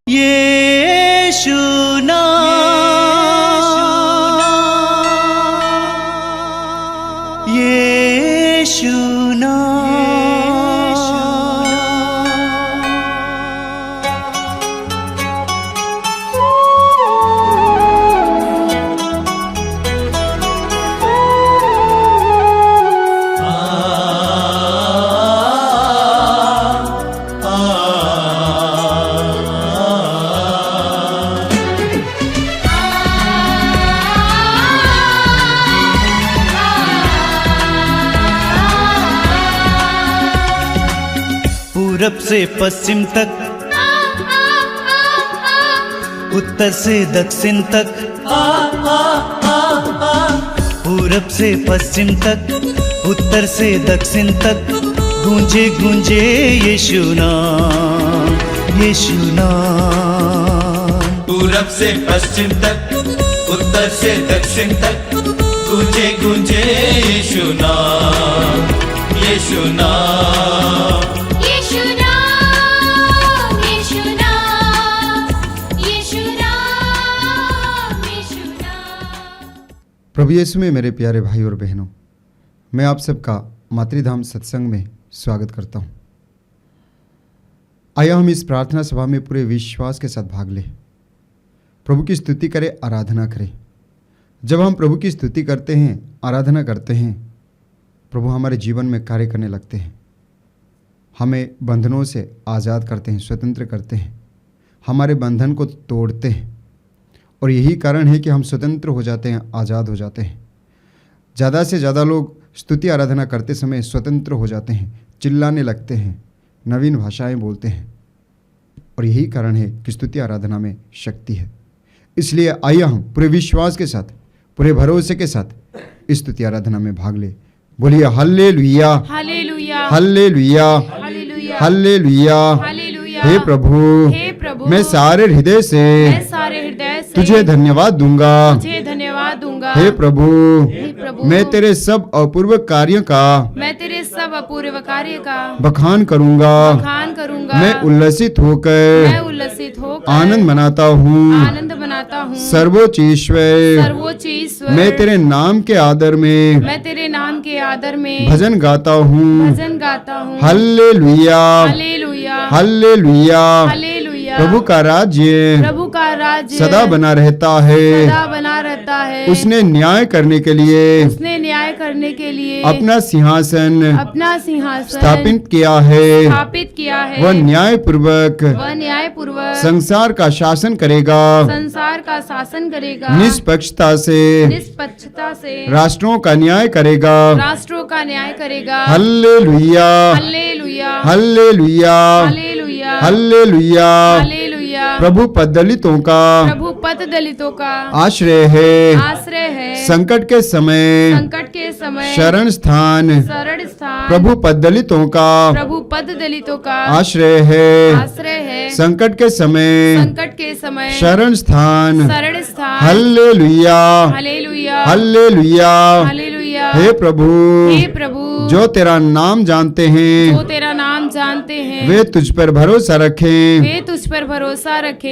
यीशु नाम, यीशु पूरब से पश्चिम तक, उत्तर से दक्षिण तक, पूरब से पश्चिम तक, उत्तर से दक्षिण तक, गूंजे गूंजे यीशु नाम, यीशु नाम। पूरब से पश्चिम तक, उत्तर से दक्षिण तक, गूंजे गूंजे यीशु नाम, यीशु नाम। प्रभु यीशु में मेरे प्यारे भाई और बहनों, मैं आप सबका मातृधाम सत्संग में स्वागत करता हूँ। आइए हम इस प्रार्थना सभा में पूरे विश्वास के साथ भाग लें, प्रभु की स्तुति करें, आराधना करें। जब हम प्रभु की स्तुति करते हैं, आराधना करते हैं, प्रभु हमारे जीवन में कार्य करने लगते हैं, हमें बंधनों से आज़ाद करते हैं, स्वतंत्र करते हैं, हमारे बंधन को तोड़ते हैं। और यही कारण है कि हम स्वतंत्र हो जाते हैं, आज़ाद हो जाते हैं। ज़्यादा से ज़्यादा लोग स्तुति आराधना करते समय स्वतंत्र हो जाते हैं, चिल्लाने लगते हैं, नवीन भाषाएं बोलते हैं। और यही कारण है कि स्तुति आराधना में शक्ति है। इसलिए आइए हम पूरे विश्वास के साथ, पूरे भरोसे के साथ इस स्तुति आराधना में भाग ले। बोलिए hallelujah, hallelujah, hallelujah, hallelujah, hallelujah. Hallelujah. हे प्रभु, मैं सारे हृदय से तुझे धन्यवाद दूंगा। तुझे धन्यवाद दूंगा। हे प्रभु, प्रभु, मैं तेरे सब अपूर्व कार्यों का बखान करूंगा। मैं उल्लसित होकर आनंद मनाता हूँ। सर्वोच्च ईश्वर, मैं तेरे नाम के आदर में भजन गाता हूँ। Hallelujah, hallelujah. प्रभु का राज्य सदा बना रहता है। उसने न्याय करने के लिए अपना सिंहासन स्थापित किया है। वह न्याय पूर्वक संसार का शासन करेगा। निष्पक्षता से राष्ट्रों का न्याय करेगा। Hallelujah, hallelujah, hallelujah. प्रभु पद दलितों का आश्रय है। संकट के समय शरण स्थान। प्रभु पद दलितों का आश्रय है। संकट के समय शरण स्थान। Hallelujah, hallelujah. हे प्रभु, जो तेरा नाम जानते हैं वे तुझ पर भरोसा रखें।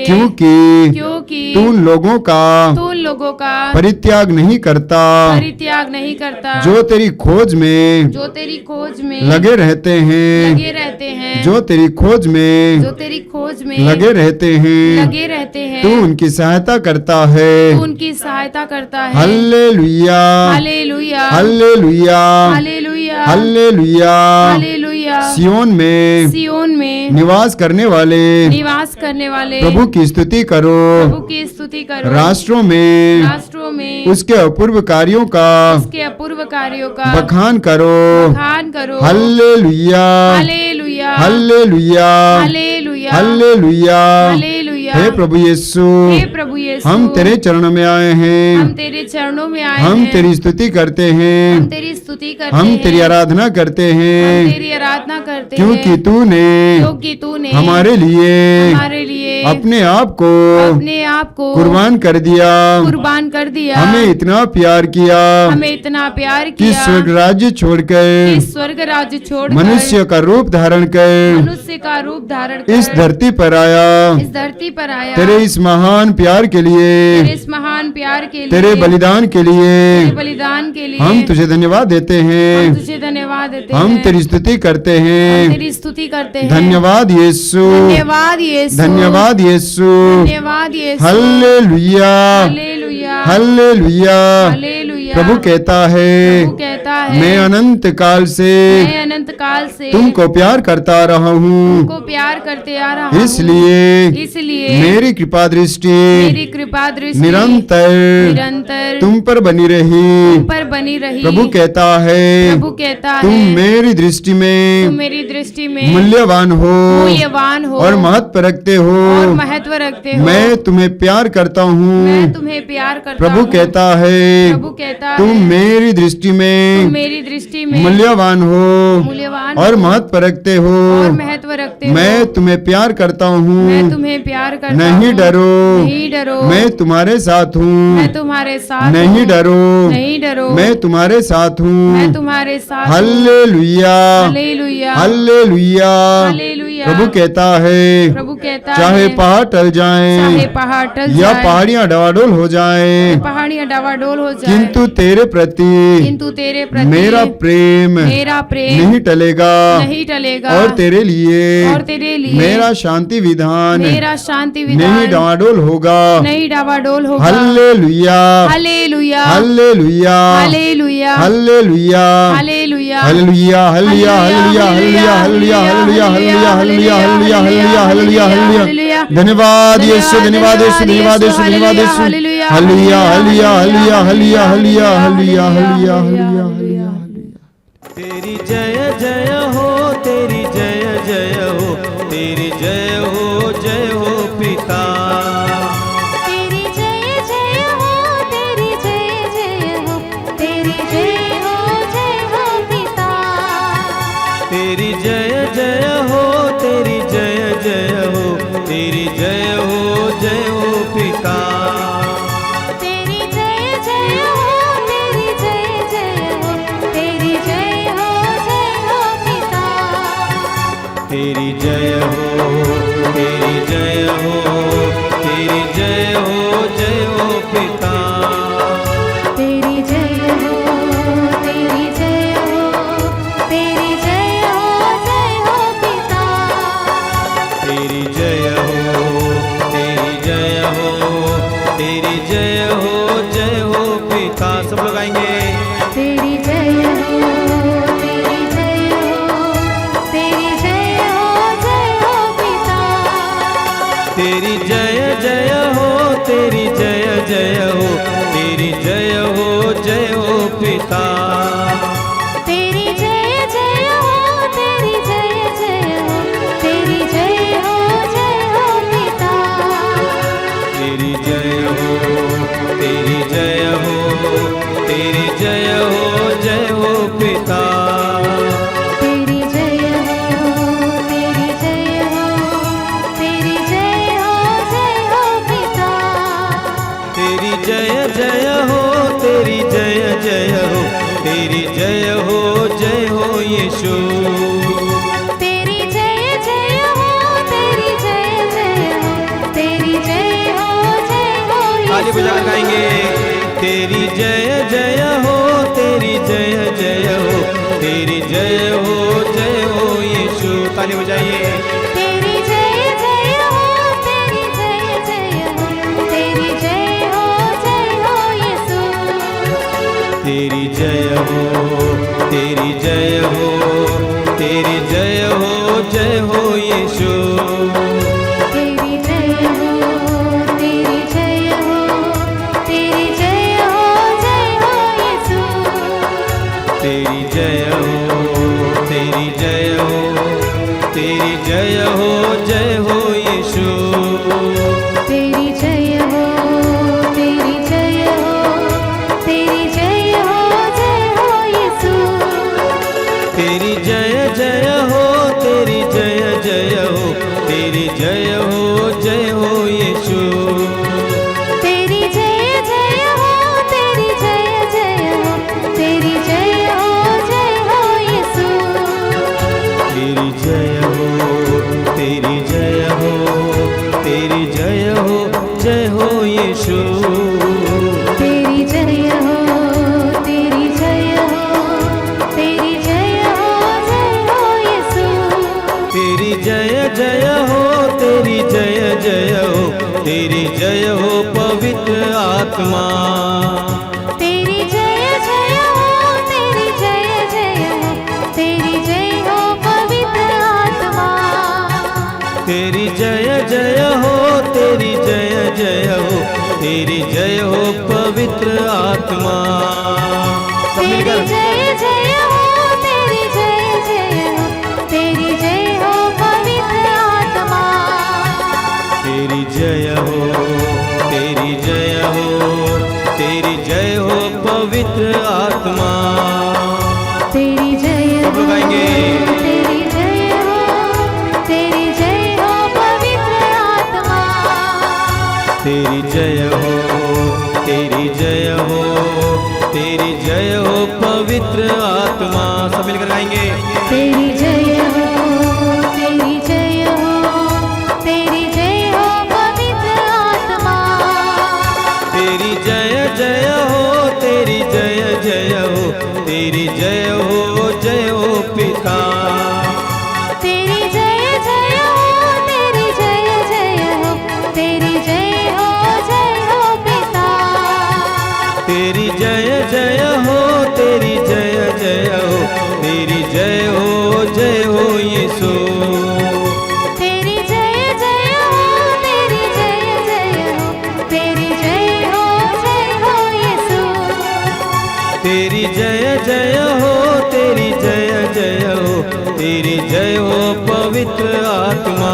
क्योंकि तू उन लोगों का परित्याग नहीं करता जो तेरी खोज में लगे रहते हैं। जो तेरी खोज में लगे रहते हैं। तू उनकी सहायता करता है। Hallelujah, hallelujah, hallelujah. सियोन में निवास करने वाले प्रभु की स्तुति करो। राष्ट्रों में उसके अपूर्व कार्यों का बखान करो। Hallelujah, hallelujah, hallelujah. हे प्रभु यीशु, हम तेरे चरणों में आए हैं। हम तेरी स्तुति करते हैं। हम तेरी आराधना करते हैं। क्योंकि तूने हमारे लिए अपने आप को कुर्बान कर दिया। कर दिया। हमें इतना प्यार किया हमें इतना प्यार कि किया स्वर्ग राज्य छोड़कर स्वर्ग राज्य छोड़ मनुष्य का रूप धारण कर मनुष्य का रूप धारण कर इस धरती पर आया। इस धरती पर आया। तेरे इस महान प्यार के लिए, तेरे इस महान प्यार के लिए, तेरे बलिदान के लिए तेरे बलिदान के लिए हम तुझे धन्यवाद देते हैं। हम तुझे धन्यवाद देते हम हैं। तेरी स्तुति करते हम हैं। तेरी स्तुति करते हैं। धन्यवाद यीशु, धन्यवाद यीशु, धन्यवाद यीशु, धन्यवाद Yeshu, hallelujah, hallelujah, hallelujah. Hallelujah. प्रभु कहता है प्रभु कहता है मैं अनंत काल से मैं अनंत काल से तुमको प्यार करता रहा हूँ, तुमको प्यार करते आ रहा हूँ। इसलिए मेरी कृपा दृष्टि मेरी कृपा दृष्टि निरंतर तुम पर बनी रही। प्रभु कहता है प्रभु कहता तुम है मेरी दृष्टि में मेरी दृष्टि में मूल्यवान हो और महत्व रखते हो। महत्व रखते हो। मैं तुम्हें प्यार करता हूँ। मैं तुम्हें प्यार करता प्रभु हूँ। कहता है प्रभु कहता तुम है मेरी दृष्टि में मूल्यवान हो और महत्व रखते हो। और महत्व रखते हो। मैं तुम्हें प्यार करता हूँ। मैं तुम्हें प्यार करता नहीं हूँ। डरो, नहीं डरो, मैं तुम्हारे साथ हूँ। मैं तुम्हारे साथ नहीं हूँ। डरो, नहीं डरो, मैं तुम्हारे साथ हूँ। मैं तुम्हारे साथ हूँ। Hallelujah, hallelujah, hallelujah. हालेलुया। प्रभु कहता है प्रभु कहता चाहे है पहाड़ टल जाएं चाहे पहाड़ टल या जाए, पहाड़ियां डवाडोल हो जाएं, पहाड़ियां डवाडोल हो जाए, किंतु तेरे प्रति मेरा प्रेम नहीं टलेगा और तेरे लिए मेरा शांति विधान नहीं डवाडोल होगा। Hallelujah, hallelujah, hallelujah, hallelujah, hallelujah, hallelujah, hallelujah, hallelujah, hallelujah, hallelujah, hallelujah, hallelujah, hallelujah, hallelujah, hallelujah, hallelujah, hallelujah, hallelujah. धन्यवाद यीशु, धन्यवाद यीशु, धन्यवाद यीशु, धन्यवाद Yeshu. Hallelujah, hallelujah, hallelujah, hallelujah, hallelujah, hallelujah, hallelujah, hallelujah. तेरी जय जय हो, तेरी जय जय हो, तेरी जय हो पिता। तेरी जय जय हो, तेरी जय जय हो, तेरी जय हो पिता। तेरी जय जय हो, तेरी जय जय हो, तेरी जय हो पिता। तेरी जय जय हो, तेरी जय जय हो, तेरी जय हो पिता। तेरी जय हो, तेरी जय हो, तेरी जय हो पिता। तेरी जय हो, तेरी जय हो, तेरी जय हो पिता। तेरी जय हो, तेरी जय हो, तेरी जय हो पिता। सब लोग आएंगे। तेरी जय हो, तेरी जय हो, तेरी जय हो पिता। तेरी जय जय हो, तेरी जय जय हो, तेरी जय हो पिता। तेरी जय जय हो, तेरी जय जय हो, तेरी जय हो पिता। तेरी जय हो, तेरी जय हो, तेरी जय हो पिता। तेरी जय हो, तेरी जय हो, तेरी जय हो पिता। तेरी जय जय हो, तेरी जय जय हो, तेरी जय हो यीशु। तेरी जय जय हो, तेरी जय जय हो, तेरी जय हो ताली बजा कर गाएंगे। तेरी जय जय हो, तेरी जय जय हो, तेरी जय हो यीशु। ताली बजाइए। तेरी जय जय हो, तेरी जय जय हो, तेरी जय हो यीशु। तेरी जय हो, तेरी जय हो, तेरी जय हो यीशु। तेरी जय हो, तेरी जय हो, तेरी जय हो यीशु। तेरी जय हो, तेरी जय हो, तेरी जय हो यीशु। तेरी जय हो, तेरी जय हो, तेरी जय हो यीशु। तेरी जय जय हो, तेरी जय जय हो, तेरी जय हो जय जय हो, तेरी जय जय हो, तेरी जय हो पवित्र आत्मा। तेरी जय जय हो, तेरी जय जय हो, तेरी जय हो पवित्र आत्मा। तेरी जय जय हो, तेरी जय जय हो, तेरी जय हो पवित्र आत्मा। सब तेरी मिलकर जय जय हो, तेरी जय जय हो, तेरी जय हो पवित्र आत्मा। तेरी जय हो, तेरी जय हो, तेरी जय हो पवित्र आत्मा। तेरी जय सब लोग गाएंगे। तेरी जय हो, तेरी जय हो पवित्र आत्मा। तेरी जय हो, तेरी जय हो, तेरी जय हो पवित्र आत्मा। सब मिलकर गाएंगे। तेरी जय हो, तेरी जय हो, तेरी जय हो पवित्र आत्मा। तेरी जय जय हो, तेरी जय जय हो, तेरी जय हो पिता। तेरी जय जय हो, तेरी जय जय हो, तेरी जय हो पिता। तेरी जय जय हो, तेरी जय जय हो, तेरी जय हो यीशु। तेरी जय जय हो, तेरी जय जय हो, तेरी जय हो यीशु। तेरी जय जय हो, तेरी जय जय हो, तेरी जय हो पवित्र आत्मा।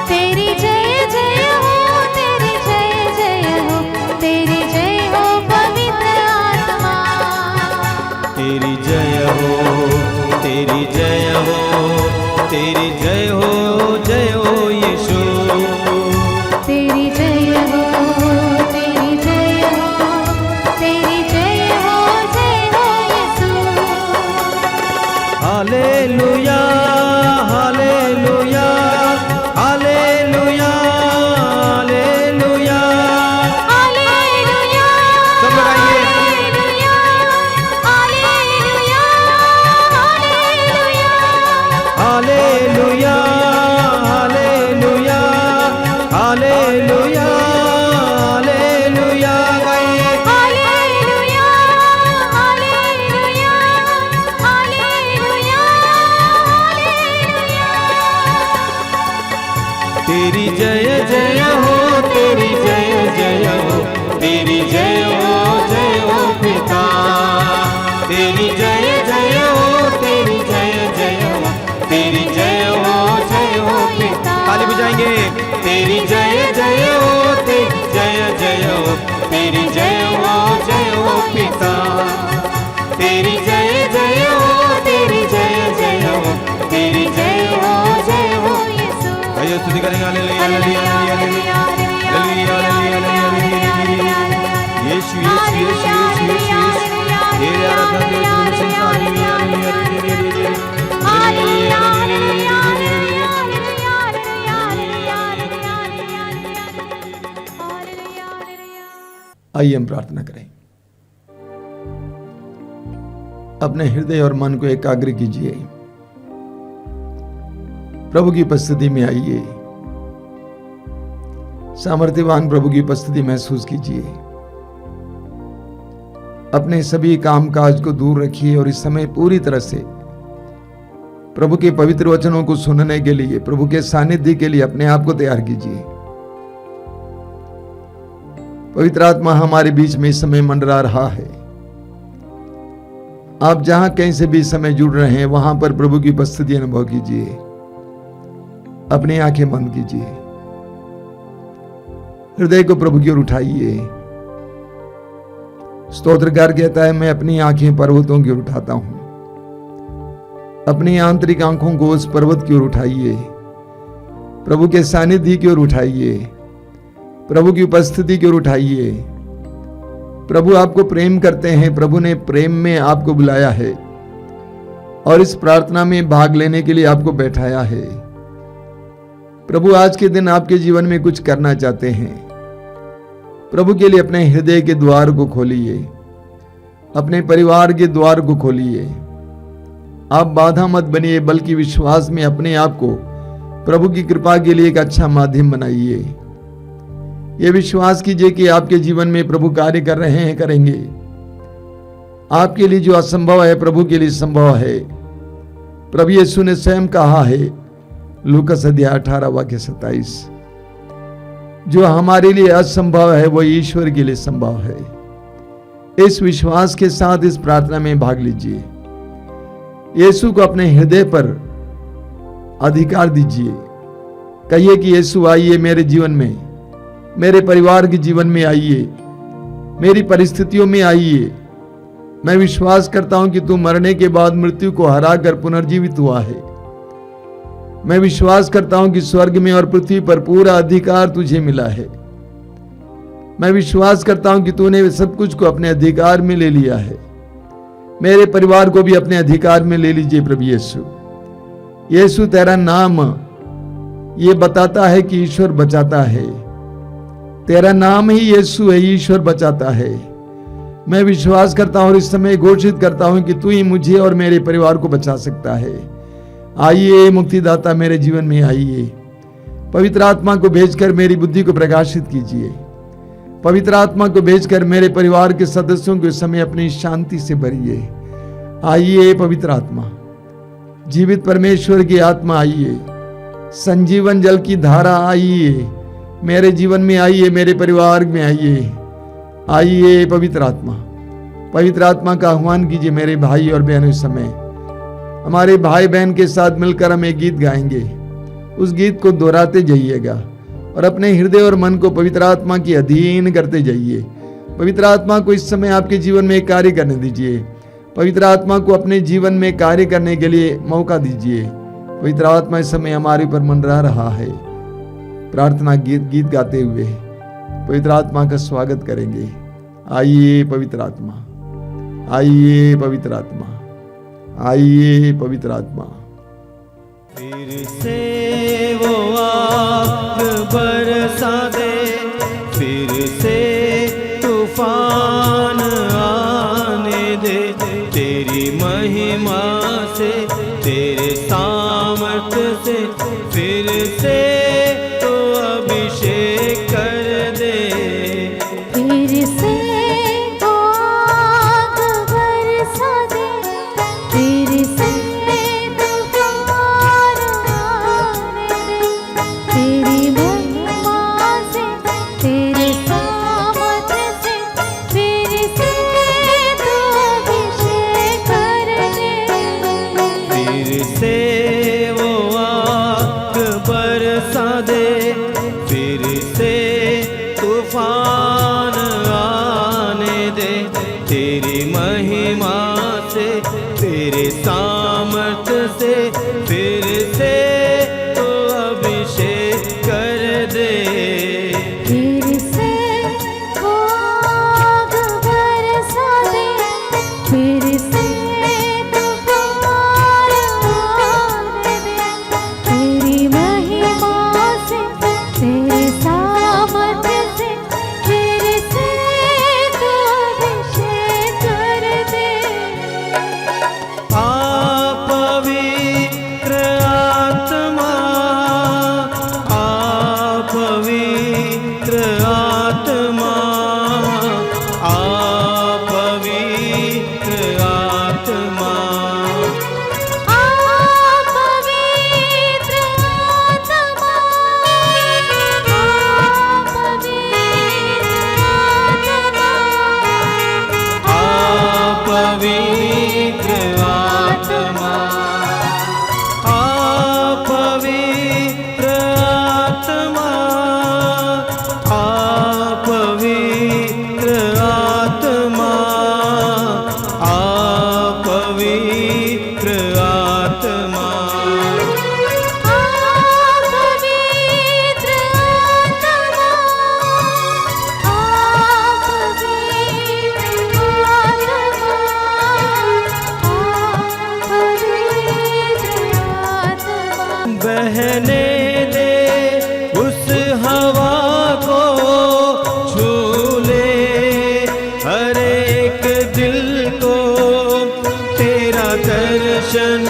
तेरी जय जय हो, तेरी जय जय हो, तेरी जय हो पवित्र आत्मा। तेरी जय हो, तेरी जय हो, तेरी जय हो यीशु। तेरी जय हो, तेरी जय हो, तेरी जय हो Yeshu. Hallelujah, hallelujah, hallelujah, hallelujah. Hallelujah, सब लोग आइए। Hallelujah, hallelujah, hallelujah, hallelujah. Hallelujah, hallelujah, hallelujah गाइए। Hallelujah, hallelujah, hallelujah, hallelujah. तेरी जय जय हो, तेरी जय जय हो, तेरी जय हो पिता। तेरी जय जय हो, तेरी जय जय हो, तेरी जय हो पिता। ताली बजाएंगे। तेरी जय जय हो, तेरी जय जय हो, तेरी जय हो पिता। तेरी जय जय हो, तेरी जय जय हो, तेरी जय हो यीशु। आइए स्तुति करेंगे। Hallelujah, hallelujah, hallelujah, hallelujah, hallelujah, hallelujah. Yeshu Yeshu Yeshu Yeshu Yeshu Yeshu. तेरे आराधना के गुण संसार में हालेलुया, हालेलुया, हालेलुया, हालेलुया, आइए हम प्रार्थना करें। अपने हृदय और मन को एकाग्र कीजिए। प्रभु की उपस्थिति में आइए। सामर्थ्यवान प्रभु की उपस्थिति महसूस कीजिए। अपने सभी कामकाज को दूर रखिए और इस समय पूरी तरह से प्रभु के पवित्र वचनों को सुनने के लिए, प्रभु के सानिध्य के लिए अपने आप को तैयार कीजिए। पवित्र आत्मा हमारे बीच में इस समय मंडरा रहा है। आप जहां कहीं से भी इस समय जुड़ रहे हैं वहां पर प्रभु की उपस्थिति अनुभव कीजिए। अपनी आंखें बंद कीजिए। हृदय को प्रभु की ओर उठाइए। स्तोत्रकार कहता है, मैं अपनी आंखें पर्वतों की ओर उठाता हूं। अपनी आंतरिक आंखों को उस पर्वत की ओर उठाइए। प्रभु के सानिध्य की ओर उठाइए। प्रभु की उपस्थिति की ओर उठाइए। प्रभु आपको प्रेम करते हैं। प्रभु ने प्रेम में आपको बुलाया है और इस प्रार्थना में भाग लेने के लिए आपको बैठाया है। प्रभु आज के दिन आपके जीवन में कुछ करना चाहते हैं। प्रभु के लिए अपने हृदय के द्वार को खोलिए। अपने परिवार के द्वार को खोलिए। आप बाधा मत बनिए, बल्कि विश्वास में अपने आप को प्रभु की कृपा के लिए एक अच्छा माध्यम बनाइए। ये विश्वास कीजिए कि आपके जीवन में प्रभु कार्य कर रहे हैं, करेंगे। आपके लिए जो असंभव है प्रभु के लिए संभव है। प्रभु यीशु ने स्वयं कहा है, लूकास अध्याय 18 वाक्य 27, जो हमारे लिए असंभव है वो ईश्वर के लिए संभव है। इस विश्वास के साथ इस प्रार्थना में भाग लीजिए। यीशु को अपने हृदय पर अधिकार दीजिए। कहिए कि यीशु आइए मेरे जीवन में, मेरे परिवार के जीवन में आइए, मेरी परिस्थितियों में आइए। मैं विश्वास करता हूं कि तू मरने के बाद मृत्यु को हराकर पुनर्जीवित हुआ है। मैं विश्वास करता हूं कि स्वर्ग में और पृथ्वी पर पूरा अधिकार तुझे मिला है। मैं विश्वास करता हूं कि तूने सब कुछ को अपने अधिकार में ले लिया है। मेरे परिवार को भी अपने अधिकार में ले लीजिए प्रभु यीशु। यीशु तेरा नाम ये बताता है कि ईश्वर बचाता है। तेरा नाम ही यीशु है, ईश्वर बचाता है। मैं विश्वास करता हूं और इस समय घोषित करता हूं कि तू ही मुझे और मेरे परिवार को बचा सकता है। आइए मुक्तिदाता मेरे जीवन में आइए। पवित्र आत्मा को भेजकर मेरी बुद्धि को प्रकाशित कीजिए। पवित्र आत्मा को भेजकर मेरे परिवार के सदस्यों को इस समय अपनी शांति से भरिए। आइए पवित्र आत्मा, जीवित परमेश्वर की आत्मा आइए। संजीवन जल की धारा आइए, मेरे जीवन में आइए, मेरे परिवार में आइए। आइए पवित्र आत्मा, पवित्र आत्मा का आह्वान कीजिए मेरे भाई और बहनों। इस समय हमारे भाई बहन के साथ मिलकर हम एक गीत गाएंगे। उस गीत को दोहराते जाइएगा और अपने हृदय और मन को पवित्र आत्मा की अधीन करते जाइए। पवित्र आत्मा को इस समय आपके जीवन में कार्य करने दीजिए। पवित्र आत्मा को अपने जीवन में कार्य करने के लिए मौका दीजिए। पवित्र आत्मा इस समय हमारे ऊपर मंडरा रहा है। प्रार्थना गीत गाते हुए पवित्र आत्मा का स्वागत करेंगे। आइए पवित्र आत्मा, आइए पवित्र आत्मा, आइए पवित्र आत्मा। फिर से वो आग बरसा दे, फिर से तूफान आने दे। तेरी महिमा से, तेरे सामर्थ्य से फिर से तो अभिषेक कर दे। फिर से वो आग बरसा दे, फिर से तूफान आने दे। तेरी महिमा से, तेरे सामर्थ्य से फिर से तू अभिषेक कर दे। फिर से वो आग बरसा दे, फिर से तूफान आने दे। तेरी महिमा से, तेरे सामर्थ्य से फिर से तो अभिषेक कर दे। फिर से वो आग बरसा दे, फिर से तूफान आने दे। तेरी महिमा से, तेरे सामर्थ्य से फिर से तू अभिषेक कर दे। आप पवित्र आत्मा, आप पवित्र आत्मा, आप पवित्र आत्मा। आप पवित्र आत्मा, आप पवित्र आत्मा, आप पवित्र आत्मा, आप पवित्र आत्मा, आप पवित्र आत्मा, आप पवित्र आत्मा। आप पवित्र आत्मा, आप पवित्र आत्मा। बहने दे उस हवा को, छू ले हर एक दिल को। तेरा दर्शन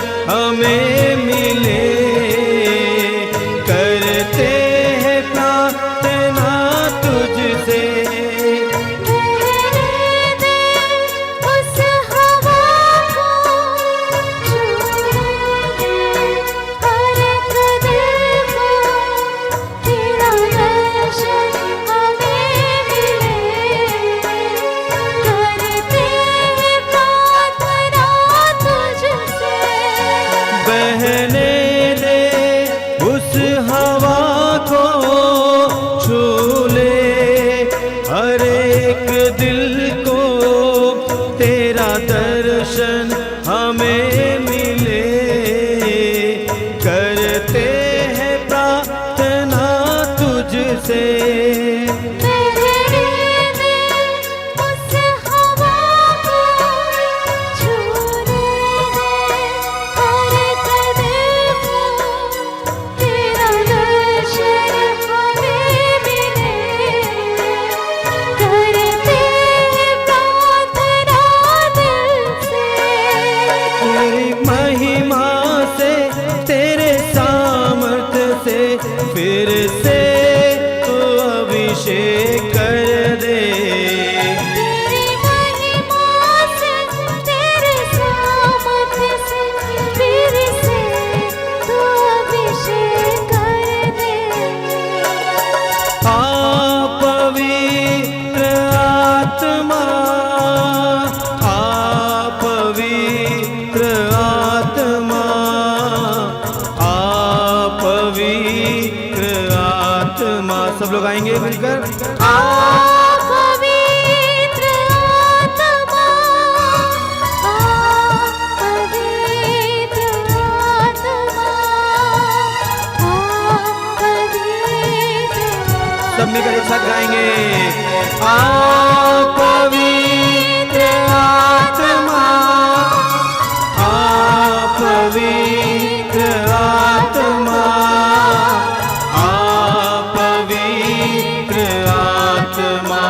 उस हवा को छू ले, हर एक दिल को तेरा दर्शन हमें मिले। करते हैं प्रार्थना तुझसे, मेरे दिल उस हवा को छू ले, हर एक दिल को तेरा दर्शन हमें मिले। करते हैं प्रार्थना दिल से, तेरी महिमा से, तेरे सामर्थ्य से फिर से तू अभिषेक कर दे। तेरी महिमा से, तेरे सामर्थ्य से फिर से तू अभिषेक कर दे। आ पवित्र आत्मा, आ पवित्र आत्मा, आ पवित्र आत्मा। सब लोग आएंगे मिलकर। आ पवित्र आत्मा, आ पवित्र आत्मा, आ पवित्र सब मिलकर एक साथ गाएंगे। आ पवित्र आत्मा, आ पवित्र आत्मा, आ पवित्र आत्मा,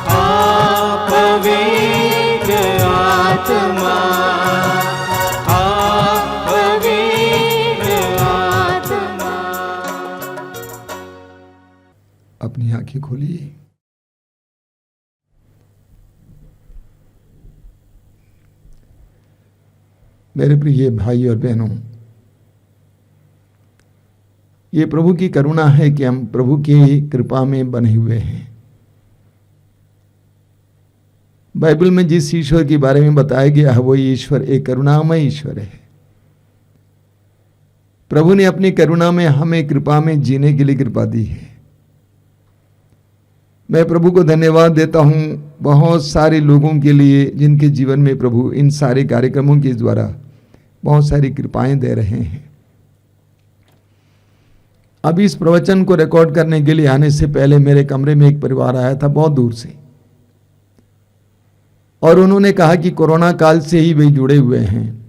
आ पवित्र आत्मा, आ पवित्र आत्मा। अपनी आंखें खोलिए। मेरे प्रिय भाई और बहनों, ये प्रभु की करुणा है कि हम प्रभु की कृपा में बने हुए हैं। बाइबल में जिस ईश्वर के बारे में बताया गया है वो ईश्वर एक करुणामय ईश्वर है। प्रभु ने अपनी करुणा में हमें कृपा में जीने के लिए कृपा दी है। मैं प्रभु को धन्यवाद देता हूं बहुत सारे लोगों के लिए जिनके जीवन में प्रभु इन सारे कार्यक्रमों के द्वारा बहुत सारी कृपाएं दे रहे हैं। अभी इस प्रवचन को रिकॉर्ड करने के लिए आने से पहले मेरे कमरे में एक परिवार आया था बहुत दूर से, और उन्होंने कहा कि कोरोना काल से ही वे जुड़े हुए हैं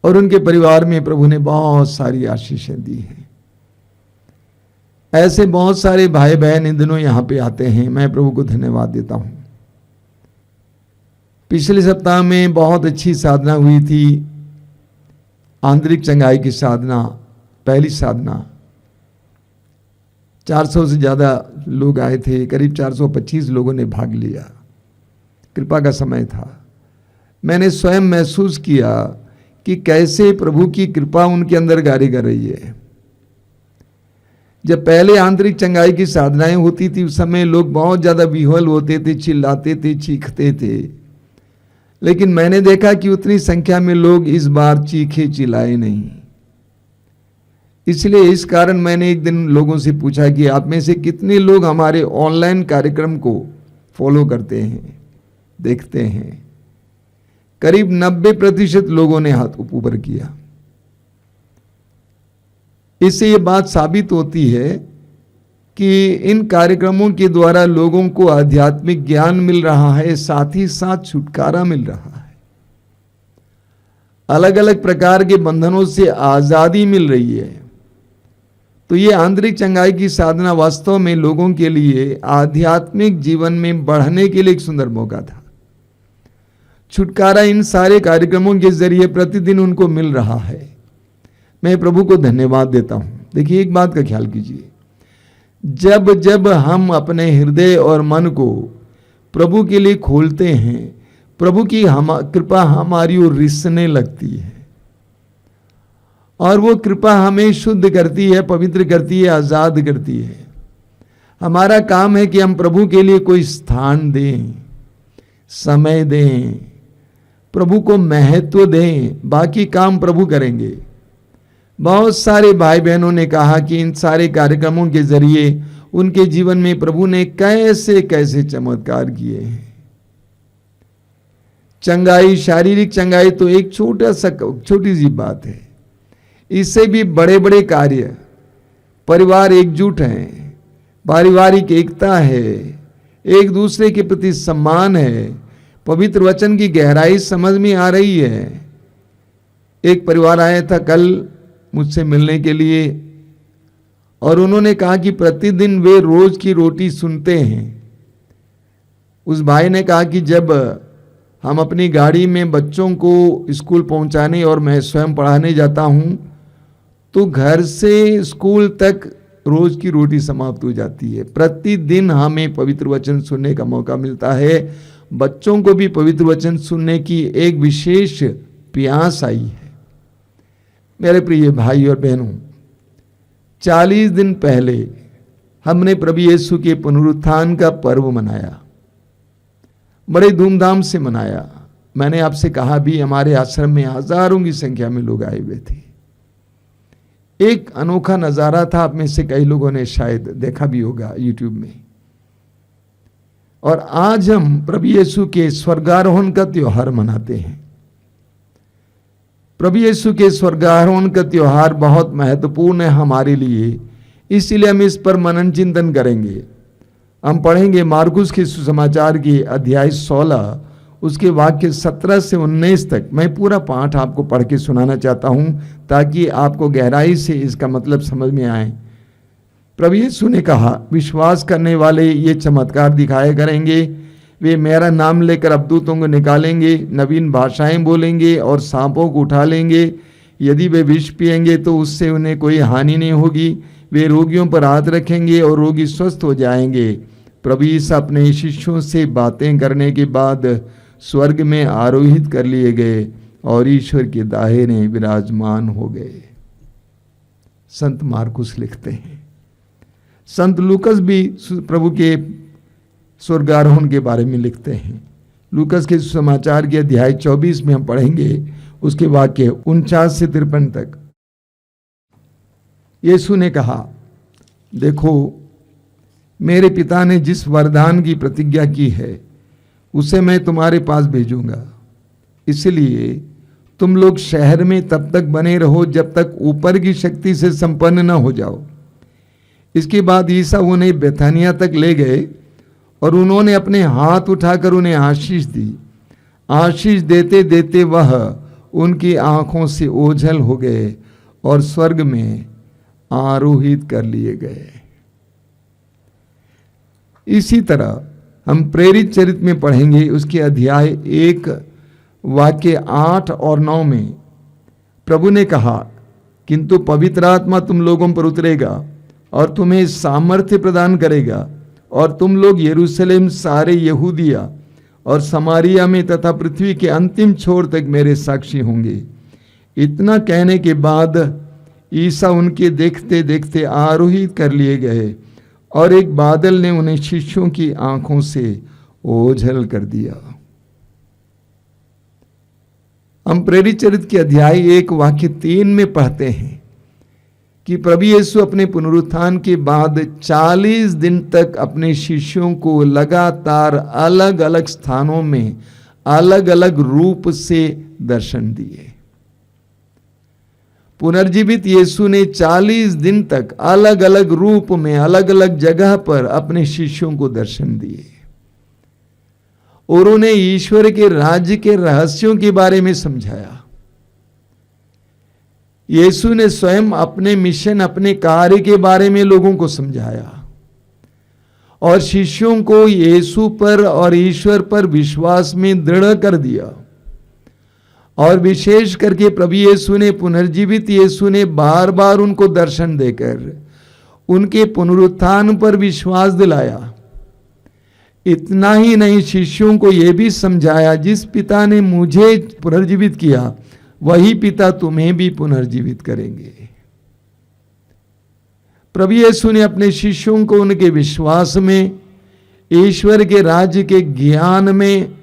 और उनके परिवार में प्रभु ने बहुत सारी आशीषें दी हैं। ऐसे बहुत सारे भाई बहन इन दिनों यहां पे आते हैं, मैं प्रभु को धन्यवाद देता हूं। पिछले सप्ताह में बहुत अच्छी साधना हुई थी, आंतरिक चंगाई की साधना, पहली साधना। 400 से ज़्यादा लोग आए थे, करीब 425 लोगों ने भाग लिया। कृपा का समय था। मैंने स्वयं महसूस किया कि कैसे प्रभु की कृपा उनके अंदर कार्य कर रही है। जब पहले आंतरिक चंगाई की साधनाएं होती थी उस समय लोग बहुत ज़्यादा विह्वल होते थे, चिल्लाते थे, चीखते थे, लेकिन मैंने देखा कि उतनी संख्या में लोग इस बार चीखे चिल्लाए नहीं। इसलिए इस कारण मैंने एक दिन लोगों से पूछा कि आप में से कितने लोग हमारे ऑनलाइन कार्यक्रम को फॉलो करते हैं, देखते हैं। करीब 90% लोगों ने हाथ ऊपर किया। इससे ये बात साबित होती है कि इन कार्यक्रमों के द्वारा लोगों को आध्यात्मिक ज्ञान मिल रहा है, साथ ही साथ छुटकारा मिल रहा है, अलग अलग प्रकार के बंधनों से आजादी मिल रही है। तो ये आंतरिक चंगाई की साधना वास्तव में लोगों के लिए आध्यात्मिक जीवन में बढ़ने के लिए एक सुंदर मौका था। छुटकारा इन सारे कार्यक्रमों के जरिए प्रतिदिन उनको मिल रहा है। मैं प्रभु को धन्यवाद देता हूं। देखिए, एक बात का ख्याल कीजिए, जब जब हम अपने हृदय और मन को प्रभु के लिए खोलते हैं, प्रभु की कृपा हमारी ओर रिसने लगती है और वो कृपा हमें शुद्ध करती है, पवित्र करती है, आजाद करती है। हमारा काम है कि हम प्रभु के लिए कोई स्थान दें, समय दें, प्रभु को महत्व दें। बाकी काम प्रभु करेंगे। बहुत सारे भाई बहनों ने कहा कि इन सारे कार्यक्रमों के जरिए उनके जीवन में प्रभु ने कैसे कैसे चमत्कार किए हैं। चंगाई, शारीरिक चंगाई तो एक छोटी सी बात है, इससे भी बड़े बड़े कार्य, परिवार एकजुट हैं, पारिवारिक एकता है, एक दूसरे के प्रति सम्मान है, पवित्र वचन की गहराई समझ में आ रही है। एक परिवार आया था कल मुझसे मिलने के लिए और उन्होंने कहा कि प्रतिदिन वे रोज की रोटी सुनते हैं। उस भाई ने कहा कि जब हम अपनी गाड़ी में बच्चों को स्कूल पहुंचाने और मैं स्वयं पढ़ाने जाता हूं तो घर से स्कूल तक रोज की रोटी समाप्त हो जाती है। प्रतिदिन हमें पवित्र वचन सुनने का मौका मिलता है। बच्चों को भी पवित्र वचन सुनने की एक विशेष प्यास आई है। मेरे प्रिय भाई और बहनों, 40 दिन पहले हमने प्रभु यीशु के पुनरुत्थान का पर्व मनाया, बड़े धूमधाम से मनाया। मैंने आपसे कहा भी, हमारे आश्रम में हजारों की संख्या में लोग आए हुए थे। एक अनोखा नजारा था, आप में से कई लोगों ने शायद देखा भी होगा यूट्यूब में। और आज हम प्रभु यीशु के स्वर्गारोहण का त्योहार मनाते हैं। प्रभु यीशु के स्वर्गारोहण का त्योहार बहुत महत्वपूर्ण है हमारे लिए, इसलिए हम इस पर मनन चिंतन करेंगे। हम पढ़ेंगे मार्कुस के सुसमाचार की अध्याय 16 उसके वाक्य 17 से 19 तक। मैं पूरा पाठ आपको पढ़ के सुनाना चाहता हूं ताकि आपको गहराई से इसका मतलब समझ में आए। प्रभु यीशु ने कहा, विश्वास करने वाले ये चमत्कार दिखाया करेंगे। वे मेरा नाम लेकर अबदूतों को निकालेंगे, नवीन भाषाएं बोलेंगे और सांपों को उठा लेंगे। यदि वे विष पिएंगे तो उससे उन्हें कोई हानि नहीं होगी। वे रोगियों पर हाथ रखेंगे और रोगी स्वस्थ हो जाएंगे। प्रभु यीशु अपने शिष्यों से बातें करने के बाद स्वर्ग में आरोहित कर लिए गए और ईश्वर के दाहिने विराजमान हो गए। संत मार्कुस लिखते हैं। संत लूकस भी प्रभु के स्वर्गारोहण के बारे में लिखते हैं। लूकस के सुसमाचार के अध्याय 24 में हम पढ़ेंगे उसके वाक्य 49 से 53 तक। यीशु ने कहा, देखो, मेरे पिता ने जिस वरदान की प्रतिज्ञा की है उसे मैं तुम्हारे पास भेजूंगा। इसलिए तुम लोग शहर में तब तक बने रहो जब तक ऊपर की शक्ति से संपन्न न हो जाओ। इसके बाद ईसा उन्हें बेथानिया तक ले गए और उन्होंने अपने हाथ उठाकर उन्हें आशीष दी। आशीष देते देते वह उनकी आंखों से ओझल हो गए और स्वर्ग में आरोहित कर लिए गए। इसी तरह हम प्रेरित चरित्र में पढ़ेंगे उसके अध्याय 1 वाक्य 8 और 9 में प्रभु ने कहा, किंतु पवित्र आत्मा तुम लोगों पर उतरेगा और तुम्हें सामर्थ्य प्रदान करेगा और तुम लोग यरूशलेम, सारे यहूदिया और समारिया में तथा पृथ्वी के अंतिम छोर तक मेरे साक्षी होंगे। इतना कहने के बाद ईसा उनके देखते देखते आरोहित कर लिए गए और एक बादल ने उन्हें शिष्यों की आंखों से ओझल कर दिया। हम प्रेरित चरित्र के अध्याय 1 वाक्य 3 में पढ़ते हैं कि प्रभु यीशु अपने पुनरुत्थान के बाद 40 दिन तक अपने शिष्यों को लगातार अलग अलग स्थानों में अलग अलग रूप से दर्शन दिए। पुनर्जीवित यीशु ने 40 दिन तक अलग अलग रूप में अलग अलग जगह पर अपने शिष्यों को दर्शन दिए और उन्हें ईश्वर के राज्य के रहस्यों के बारे में समझाया। यीशु ने स्वयं अपने मिशन, अपने कार्य के बारे में लोगों को समझाया और शिष्यों को यीशु पर और ईश्वर पर विश्वास में दृढ़ कर दिया। और विशेष करके प्रभु यीशु ने, पुनर्जीवित यीशु ने बार बार उनको दर्शन देकर उनके पुनरुत्थान पर विश्वास दिलाया। इतना ही नहीं, शिष्यों को यह भी समझाया, जिस पिता ने मुझे पुनर्जीवित किया वही पिता तुम्हें भी पुनर्जीवित करेंगे। प्रभु यीशु ने अपने शिष्यों को उनके विश्वास में, ईश्वर के राज्य के ज्ञान में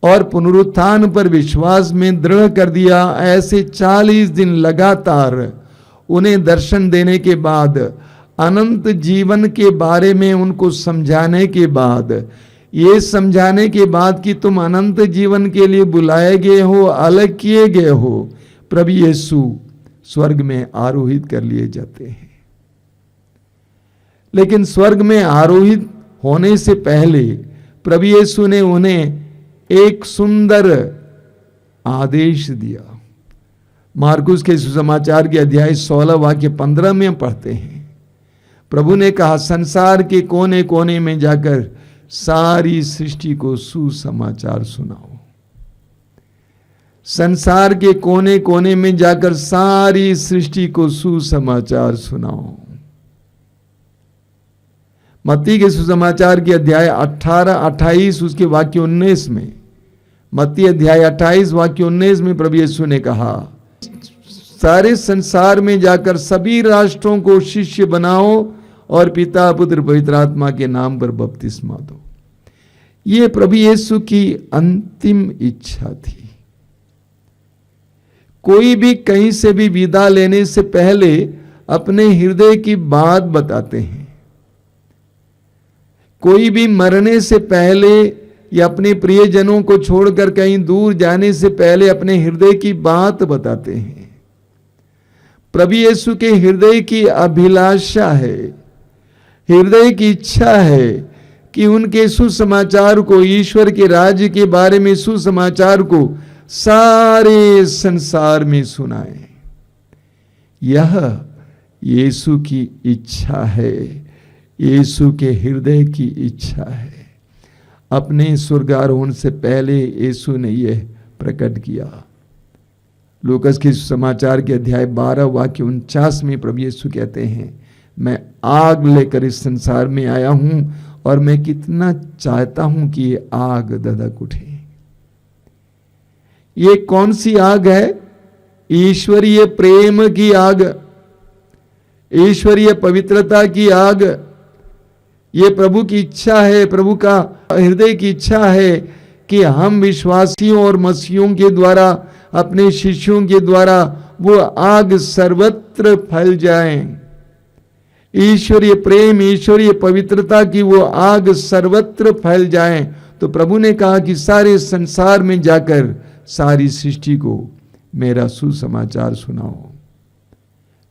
और पुनरुत्थान पर विश्वास में दृढ़ कर दिया। ऐसे 40 दिन लगातार उन्हें दर्शन देने के बाद, अनंत जीवन के बारे में उनको समझाने के बाद, ये समझाने के बाद कि तुम अनंत जीवन के लिए बुलाए गए हो, अलग किए गए हो, प्रभु यीशु स्वर्ग में आरोहित कर लिए जाते हैं। लेकिन स्वर्ग में आरोहित होने से पहले प्रभु यीशु ने उन्हें एक सुंदर आदेश दिया। मार्कुस के सुसमाचार के अध्याय 16 वाक्य 15 में पढ़ते हैं, प्रभु ने कहा, संसार के कोने कोने में जाकर सारी सृष्टि को सुसमाचार सुनाओ। संसार के कोने कोने में जाकर सारी सृष्टि को सुसमाचार सुनाओ। मत्ती के सुसमाचार के अध्याय 18-28 उसके वाक्य 19 में, मत्ती अध्याय 28 वाक्य 19 में प्रभु यीशु ने कहा, सारे संसार में जाकर सभी राष्ट्रों को शिष्य बनाओ और पिता पुत्र पवित्र आत्मा के नाम पर बपतिस्मा दो। ये प्रभु यीशु की अंतिम इच्छा थी। कोई भी कहीं से भी विदा लेने से पहले अपने हृदय की बात बताते हैं। कोई भी मरने से पहले या अपने प्रियजनों को छोड़कर कहीं दूर जाने से पहले अपने हृदय की बात बताते हैं। प्रभु यीशु के हृदय की अभिलाषा है, हृदय की इच्छा है कि उनके सुसमाचार को, ईश्वर के राज्य के बारे में सुसमाचार को सारे संसार में सुनाएं। यह यीशु की इच्छा है, यीशु के हृदय की इच्छा है। अपने स्वर्गारोहण से पहले यीशु ने यह प्रकट किया। लूकस के समाचार के अध्याय 12 वाक्य 49 में प्रभु यीशु कहते हैं, मैं आग लेकर इस संसार में आया हूं और मैं कितना चाहता हूं कि ये आग धधक उठे। ये कौन सी आग है? ईश्वरीय प्रेम की आग, ईश्वरीय पवित्रता की आग। ये प्रभु की इच्छा है, प्रभु का हृदय की इच्छा है कि हम विश्वासियों और मसीहों के द्वारा, अपने शिष्यों के द्वारा वो आग सर्वत्र फैल जाए। ईश्वरीय प्रेम, ईश्वरीय पवित्रता की वो आग सर्वत्र फैल जाए। तो प्रभु ने कहा कि सारे संसार में जाकर सारी सृष्टि को मेरा सुसमाचार सुनाओ।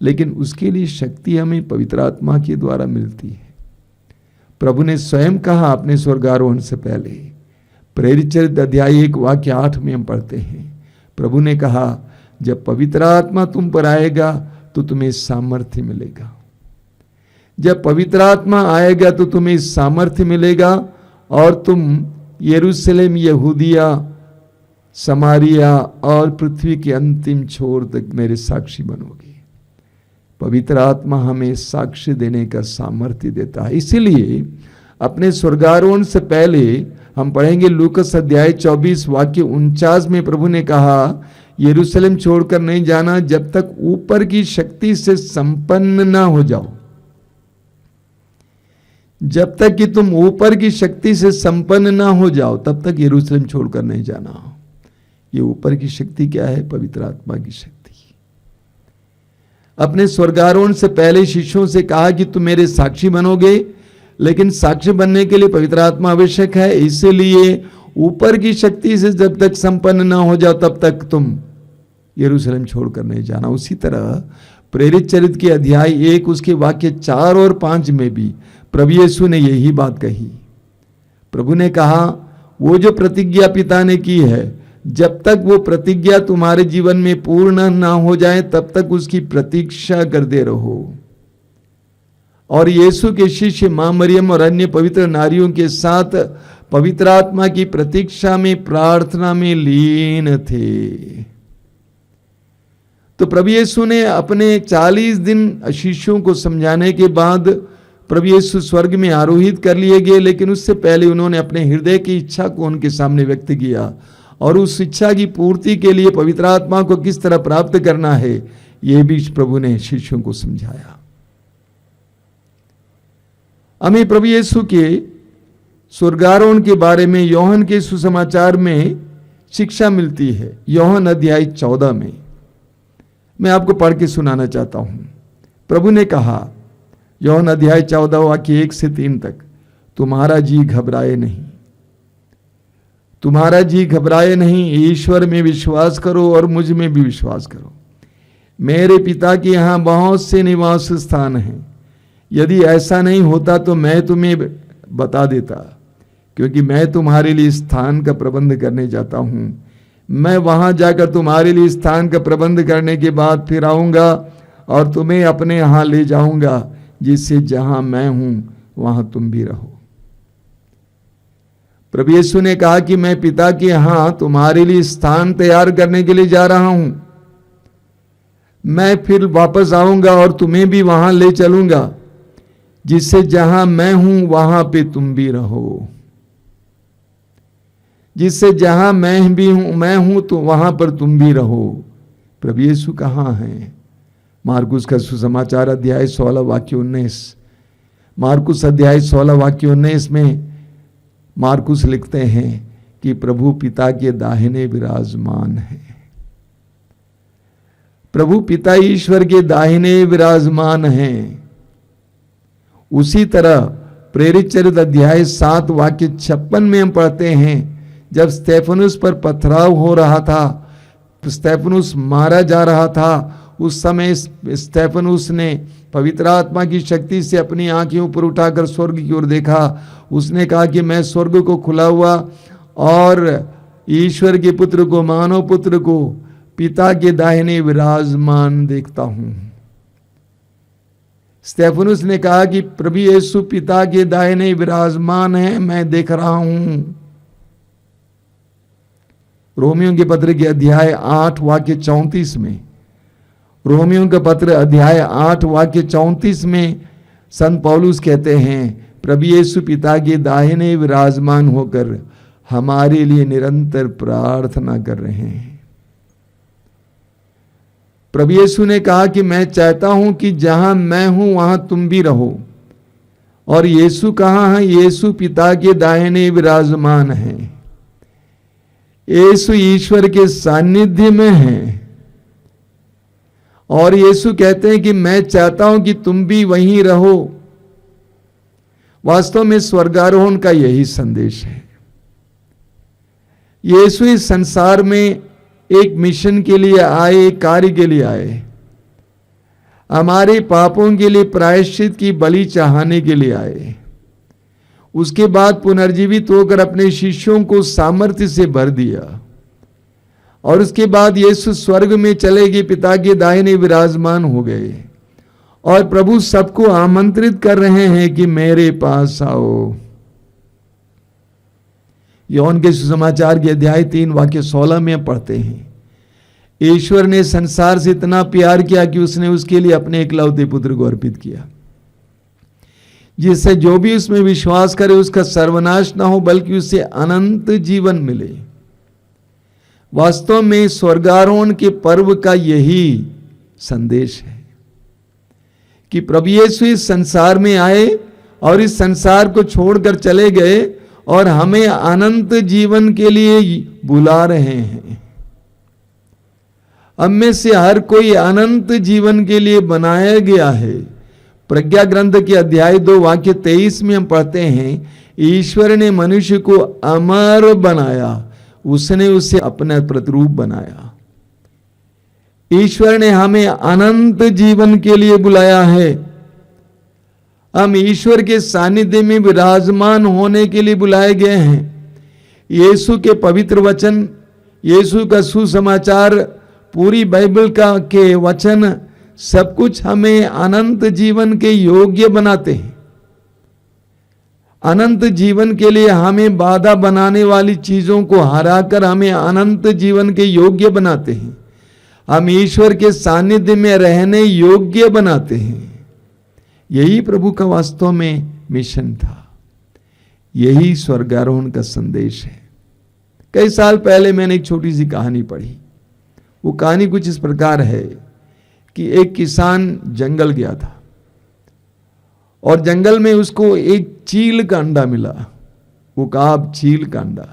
लेकिन उसके लिए शक्ति हमें पवित्र आत्मा के द्वारा मिलती है। प्रभु ने स्वयं कहा अपने स्वर्गारोहण से पहले, प्रेरित चरित्र अध्याय 1 वाक्य 8 में हम पढ़ते हैं, प्रभु ने कहा, जब पवित्र आत्मा तुम पर आएगा तो तुम्हें सामर्थ्य मिलेगा। जब पवित्र आत्मा आएगा तो तुम्हें सामर्थ्य मिलेगा और तुम यरूशलेम, यहूदिया, समारिया और पृथ्वी के अंतिम छोर तक मेरे साक्षी बनोगे। पवित्र आत्मा हमें साक्ष्य देने का सामर्थ्य देता है। इसीलिए अपने स्वर्गारोहण से पहले हम पढ़ेंगे लूकस अध्याय 24 वाक्य 49 में प्रभु ने कहा, यरूशलेम छोड़कर नहीं जाना जब तक ऊपर की शक्ति से संपन्न ना हो जाओ। जब तक कि तुम ऊपर की शक्ति से संपन्न ना हो जाओ तब तक यरूशलेम छोड़कर नहीं जाना। ये ऊपर की शक्ति क्या है? पवित्र आत्मा की शक्ति। अपने स्वर्गारोहण से पहले शिष्यों से कहा कि तुम मेरे साक्षी बनोगे, लेकिन साक्षी बनने के लिए पवित्र आत्मा आवश्यक है। इसलिए ऊपर की शक्ति से जब तक संपन्न ना हो जाओ तब तक तुम यरूशलेम छोड़कर नहीं जाना। उसी तरह प्रेरित चरित्र के अध्याय 1 उसके वाक्य 4 और 5 में भी प्रभु यीशु ने यही बात कही। प्रभु ने कहा, वो जो प्रतिज्ञा पिता ने की है, जब तक वो प्रतिज्ञा तुम्हारे जीवन में पूर्ण ना हो जाए तब तक उसकी प्रतीक्षा करते रहो। और यीशु के शिष्य मां मरियम और अन्य पवित्र नारियों के साथ पवित्र आत्मा की प्रतीक्षा में, प्रार्थना में लीन थे। तो प्रभु यीशु ने अपने 40 दिन शिष्यों को समझाने के बाद प्रभु यीशु स्वर्ग में आरोहित कर लिए गए, लेकिन उससे पहले उन्होंने अपने हृदय की इच्छा को उनके सामने व्यक्त किया और उस इच्छा की पूर्ति के लिए पवित्र आत्मा को किस तरह प्राप्त करना है, यह भी प्रभु ने शिष्यों को समझाया। हमें प्रभु यीशु के स्वर्गारोहण के बारे में यूहन्ना के सुसमाचार में शिक्षा मिलती है। यूहन्ना अध्याय 14 में मैं आपको पढ़ के सुनाना चाहता हूं। प्रभु ने कहा, यूहन्ना अध्याय 14 वाक्य 1 से 3 तक, तुम्हारा जी घबराए नहीं, तुम्हारा जी घबराए नहीं, ईश्वर में विश्वास करो और मुझ में भी विश्वास करो। मेरे पिता के यहाँ बहुत से निवास स्थान हैं, यदि ऐसा नहीं होता तो मैं तुम्हें बता देता, क्योंकि मैं तुम्हारे लिए स्थान का प्रबंध करने जाता हूं। मैं वहां जाकर तुम्हारे लिए स्थान का प्रबंध करने के बाद फिर आऊंगा और तुम्हें अपने यहां ले जाऊंगा, जिससे जहां मैं हूं वहां तुम भी रहो। प्रभु यीशु ने कहा कि मैं पिता के यहां तुम्हारे लिए स्थान तैयार करने के लिए जा रहा हूं। मैं फिर वापस आऊंगा और तुम्हें भी वहां ले चलूंगा, जिससे जहां मैं हूं वहां पे तुम भी रहो। जिससे जहां मैं हूं तो वहां पर तुम भी रहो। प्रभु यीशु कहां हैं? मार्कुस का सुसमाचार अध्याय 16 वाक्य 19, मार्कुस अध्याय 16 वाक्य 19 में मार्कुस लिखते हैं कि प्रभु पिता के दाहिने विराजमान है। प्रभु पिता ईश्वर के दाहिने विराजमान हैं। उसी तरह प्रेरित चरित्र अध्याय 7 वाक्य 56 में हम पढ़ते हैं, जब स्तेफनुस पर पथराव हो रहा था, स्तेफनुस मारा जा रहा था, उस समय स्तेफनुस ने पवित्र आत्मा की शक्ति से अपनी आंखें ऊपर उठाकर स्वर्ग की ओर देखा। उसने कहा कि मैं स्वर्ग को खुला हुआ और ईश्वर के पुत्र को, मानव पुत्र को पिता के दाहिने विराजमान देखता हूं। स्तेफनुस ने कहा कि प्रभु यीशु पिता के दाहिने विराजमान है, मैं देख रहा हूं। रोमियो के पत्र के अध्याय 8 वाक्य 34 में, रोमियो का पत्र अध्याय 8 वाक्य 34 में संत पौलुस कहते हैं, प्रभु यीशु पिता के दाहिने विराजमान होकर हमारे लिए निरंतर प्रार्थना कर रहे हैं। प्रभु यीशु ने कहा कि मैं चाहता हूं कि जहां मैं हूं वहां तुम भी रहो। और यीशु कहां है? यीशु पिता के दाहिने विराजमान है। यीशु ईश्वर के सानिध्य में है। और यीशु कहते हैं कि मैं चाहता हूं कि तुम भी वहीं रहो। वास्तव में स्वर्गारोहण का यही संदेश है। यीशु इस संसार में एक मिशन के लिए आए, एक कार्य के लिए आए। हमारे पापों के लिए प्रायश्चित की बलि चढ़ाने के लिए आए। उसके बाद पुनर्जीवित होकर अपने शिष्यों को सामर्थ्य से भर दिया। और उसके बाद यीशु स्वर्ग में चले गए, पिता के दाहिने विराजमान हो गए। और प्रभु सबको आमंत्रित कर रहे हैं कि मेरे पास आओ। यूहन्ना के सुसमाचार के अध्याय 3 वाक्य 16 में पढ़ते हैं, ईश्वर ने संसार से इतना प्यार किया कि उसने उसके लिए अपने एकलौते पुत्र को अर्पित किया, जिससे जो भी उसमें विश्वास करे उसका सर्वनाश ना हो, बल्कि उसे अनंत जीवन मिले। वास्तव में स्वर्गारोहण के पर्व का यही संदेश है कि प्रभु यीशु इस संसार में आए और इस संसार को छोड़कर चले गए और हमें अनंत जीवन के लिए बुला रहे हैं। हम में से हर कोई अनंत जीवन के लिए बनाया गया है। प्रज्ञा ग्रंथ के अध्याय 2 वाक्य 23 में हम पढ़ते हैं, ईश्वर ने मनुष्य को अमर बनाया, उसने उसे अपना प्रतिरूप बनाया। ईश्वर ने हमें अनंत जीवन के लिए बुलाया है। हम ईश्वर के सानिध्य में विराजमान होने के लिए बुलाए गए हैं। यीशु के पवित्र वचन, यीशु का सुसमाचार, पूरी बाइबल का के वचन, सब कुछ हमें अनंत जीवन के योग्य बनाते हैं। अनंत जीवन के लिए हमें बाधा बनाने वाली चीजों को हराकर हमें अनंत जीवन के योग्य बनाते हैं। हम ईश्वर के सानिध्य में रहने योग्य बनाते हैं। यही प्रभु का वास्तव में मिशन था। यही स्वर्गारोहण का संदेश है। कई साल पहले मैंने एक छोटी सी कहानी पढ़ी। वो कहानी कुछ इस प्रकार है कि एक किसान जंगल गया था और जंगल में उसको एक चील का अंडा मिला। उकाब चील का अंडा,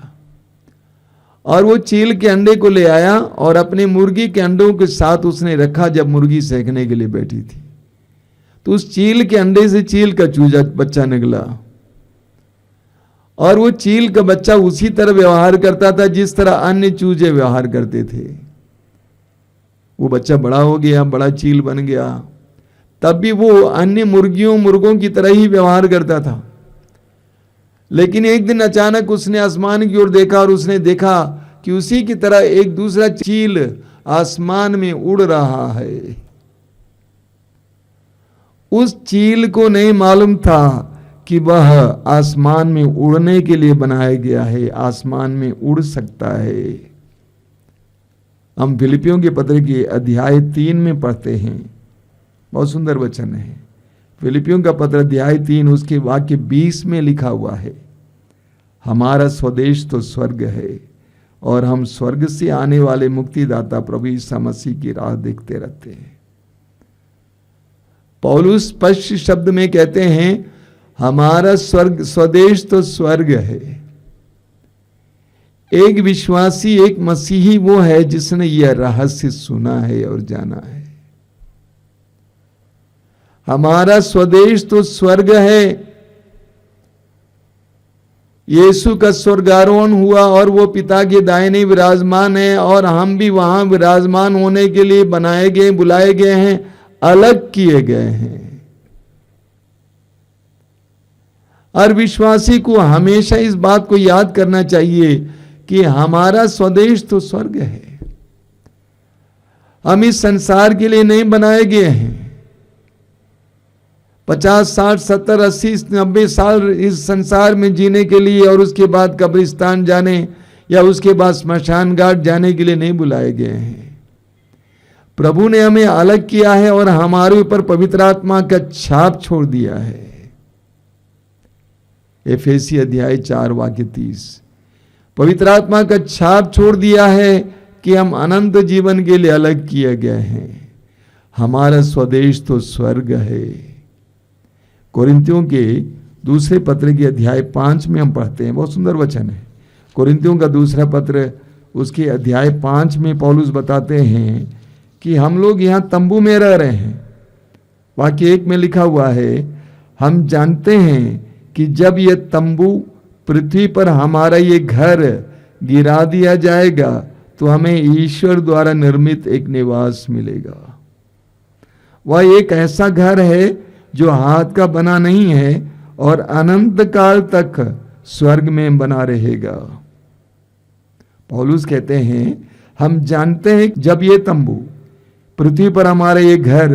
और वो चील के अंडे को ले आया और अपने मुर्गी के अंडों के साथ उसने रखा। जब मुर्गी सेकने के लिए बैठी थी तो उस चील के अंडे से चील का चूजा बच्चा निकला, और वो चील का बच्चा उसी तरह व्यवहार करता था जिस तरह अन्य चूजे व्यवहार करते थे। वो बच्चा बड़ा हो गया, बड़ा चील बन गया, तब भी वो अन्य मुर्गों की तरह ही व्यवहार करता था। लेकिन एक दिन अचानक उसने आसमान की ओर देखा और उसने देखा कि उसी की तरह एक दूसरा चील आसमान में उड़ रहा है। उस चील को नहीं मालूम था कि वह आसमान में उड़ने के लिए बनाया गया है, आसमान में उड़ सकता है। हम फिलिपियों के पत्र के अध्याय 3 में पढ़ते हैं, बहुत सुंदर वचन है। फिलिपियों का पत्र अध्याय 3 उसके वाक्य 20 में लिखा हुआ है, हमारा स्वदेश तो स्वर्ग है और हम स्वर्ग से आने वाले मुक्तिदाता प्रभु यीशु मसीह की राह देखते रहते हैं। पौलुस स्पष्ट शब्द में कहते हैं, हमारा स्वदेश तो स्वर्ग है। एक विश्वासी, एक मसीही वो है जिसने यह रहस्य सुना है और जाना है। हमारा स्वदेश तो स्वर्ग है। यीशु का स्वर्गारोहण हुआ और वो पिता के दाहिने विराजमान है, और हम भी वहां विराजमान होने के लिए बनाए गए, बुलाए गए हैं, अलग किए गए हैं। हर विश्वासी को हमेशा इस बात को याद करना चाहिए कि हमारा स्वदेश तो स्वर्ग है। हम इस संसार के लिए नहीं बनाए गए हैं। 50, 60, 70, 80, 90 साल इस संसार में जीने के लिए और उसके बाद कब्रिस्तान जाने या उसके बाद स्मशान घाट जाने के लिए नहीं बुलाए गए हैं। प्रभु ने हमें अलग किया है और हमारे ऊपर पवित्र आत्मा का छाप छोड़ दिया है। एफेसी अध्याय 4 वाक्य 30, पवित्र आत्मा का छाप छोड़ दिया है कि हम अनंत जीवन के लिए अलग किए गए हैं। हमारा स्वदेश तो स्वर्ग है। कोरिन्थियों के दूसरे पत्र के अध्याय 5 में हम पढ़ते हैं, बहुत सुंदर वचन है। कोरिन्थियों का दूसरा पत्र उसके अध्याय 5 में पौलुस बताते हैं कि हम लोग यहाँ तंबू में रह रहे हैं। वाक्य 1 में लिखा हुआ है, हम जानते हैं कि जब ये तंबू पृथ्वी पर हमारा ये घर गिरा दिया जाएगा तो हमें ईश्वर द्वारा निर्मित एक निवास मिलेगा। वह एक ऐसा घर है जो हाथ का बना नहीं है और अनंत काल तक स्वर्ग में बना रहेगा। पौलुस कहते हैं, हम जानते हैं जब ये तंबू पृथ्वी पर हमारा ये घर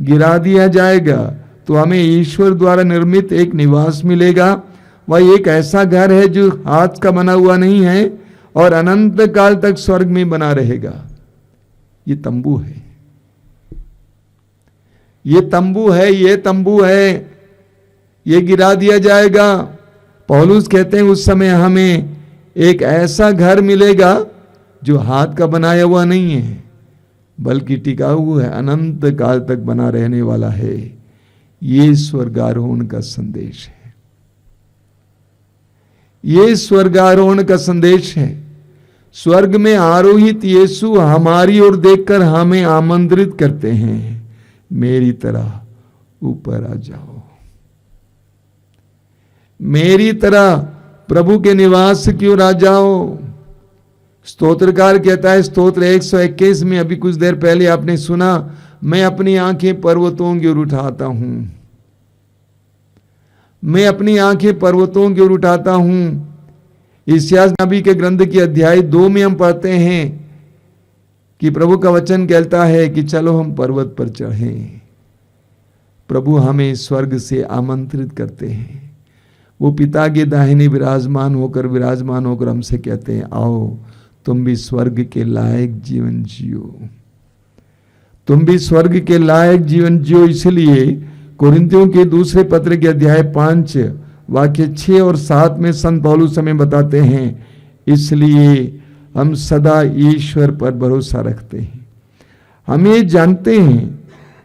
गिरा दिया जाएगा तो हमें ईश्वर द्वारा निर्मित एक निवास मिलेगा। वह एक ऐसा घर है जो हाथ का बना हुआ नहीं है और अनंत काल तक स्वर्ग में बना रहेगा। ये तंबू है, ये तंबू है, ये तंबू है, ये गिरा दिया जाएगा। पौलुस कहते हैं उस समय हमें एक ऐसा घर मिलेगा जो हाथ का बनाया हुआ नहीं है बल्कि टिकाऊ है, अनंत काल तक बना रहने वाला है। ये स्वर्गारोहण का संदेश है। ये स्वर्गारोहण का संदेश है। स्वर्ग में आरोहित यीशु हमारी ओर देखकर हमें आमंत्रित करते हैं, मेरी तरह ऊपर आ जाओ, मेरी तरह प्रभु के निवास की ओर आ जाओ। स्तोत्रकार कहता है स्तोत्र 121 में, अभी कुछ देर पहले आपने सुना, मैं अपनी आंखें पर्वतों की ओर उठाता हूं, मैं अपनी आंखें पर्वतों की ओर उठाता हूं। इस्यास नबी के ग्रंथ के अध्याय 2 में हम पढ़ते हैं कि प्रभु का वचन कहता है कि चलो हम पर्वत पर चढ़ें। प्रभु हमें स्वर्ग से आमंत्रित करते हैं। वो पिता के दाहिने विराजमान होकर हमसे कहते हैं, आओ तुम भी स्वर्ग के लायक जीवन जियो, तुम भी स्वर्ग के लायक जीवन जियो। इसलिए कोरिन्थियों के दूसरे पत्र के अध्याय 5 वाक्य 6 और 7 में संत पौलुस हमें बताते हैं, इसलिए हम सदा ईश्वर पर भरोसा रखते हैं। हम ये जानते हैं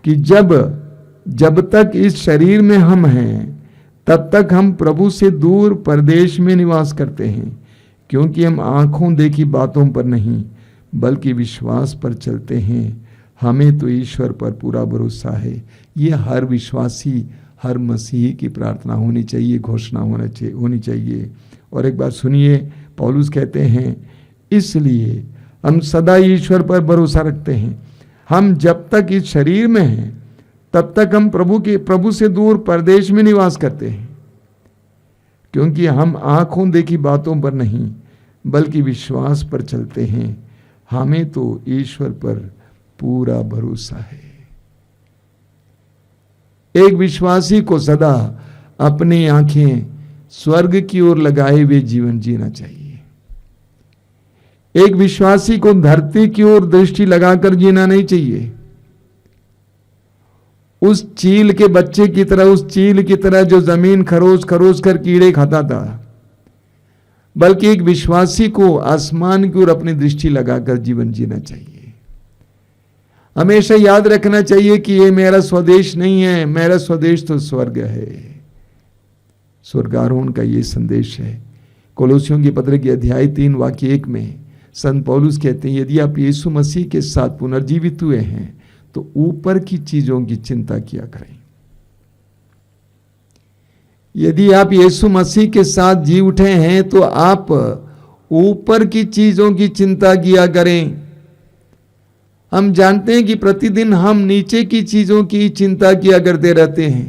कि जब तक इस शरीर में हम हैं तब तक हम प्रभु से दूर परदेश में निवास करते हैं, क्योंकि हम आंखों देखी बातों पर नहीं बल्कि विश्वास पर चलते हैं। हमें तो ईश्वर पर पूरा भरोसा है। ये हर विश्वासी, हर मसीही की प्रार्थना होनी चाहिए, घोषणा होनी चाहिए। और एक बात सुनिए, पौलुस कहते हैं, इसलिए हम सदा ईश्वर पर भरोसा रखते हैं। हम जब तक इस शरीर में हैं तब तक हम प्रभु से दूर परदेश में निवास करते हैं, क्योंकि हम आंखों देखी बातों पर नहीं बल्कि विश्वास पर चलते हैं। हमें तो ईश्वर पर पूरा भरोसा है। एक विश्वासी को सदा अपनी आंखें स्वर्ग की ओर लगाए हुए जीवन जीना चाहिए। एक विश्वासी को धरती की ओर दृष्टि लगाकर जीना नहीं चाहिए। उस चील के बच्चे की तरह, उस चील की तरह जो जमीन खरोच खरोच कर कीड़े खाता था, बल्कि एक विश्वासी को आसमान की ओर अपनी दृष्टि लगाकर जीवन जीना चाहिए। हमेशा याद रखना चाहिए कि ये मेरा स्वदेश नहीं है, मेरा स्वदेश तो स्वर्ग है। स्वर्गारोहण का ये संदेश है। कोलोसियों के पत्र के अध्याय 3 वाक्य 1 में संत पौलुस कहते हैं, यदि आप यीशु मसीह के साथ पुनर्जीवित हुए हैं तो ऊपर की चीजों की चिंता किया करें। यदि आप यीशु मसीह के साथ जी उठे हैं तो आप ऊपर की चीजों की चिंता किया करें। हम जानते हैं कि प्रतिदिन हम नीचे की चीजों की चिंता किया करते रहते हैं।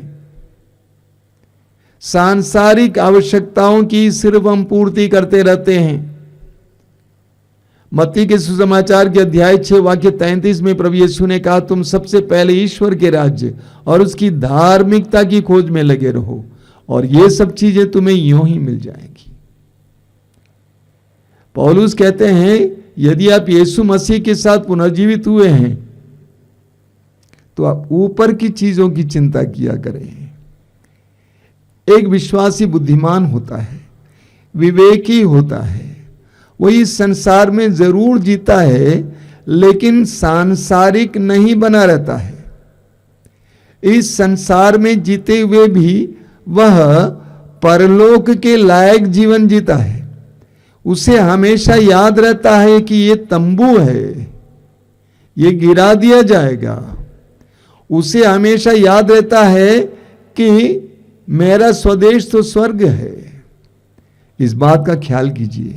सांसारिक आवश्यकताओं की सिर्फ हम पूर्ति करते रहते हैं। मत्ती के सुसमाचार के अध्याय 6 वाक्य 33 में प्रभु यीशु ने कहा, तुम सबसे पहले ईश्वर के राज्य और उसकी धार्मिकता की खोज में लगे रहो और ये सब चीजें तुम्हें यूं ही मिल जाएंगी। पौलुस कहते हैं, यदि आप यीशु मसीह के साथ पुनर्जीवित हुए हैं तो आप ऊपर की चीजों की चिंता किया करें। एक विश्वासी बुद्धिमान होता है, विवेकी होता है। वो इस संसार में जरूर जीता है लेकिन सांसारिक नहीं बना रहता है। इस संसार में जीते हुए भी वह परलोक के लायक जीवन जीता है। उसे हमेशा याद रहता है कि ये तंबू है, ये गिरा दिया जाएगा। उसे हमेशा याद रहता है कि मेरा स्वदेश तो स्वर्ग है। इस बात का ख्याल कीजिए,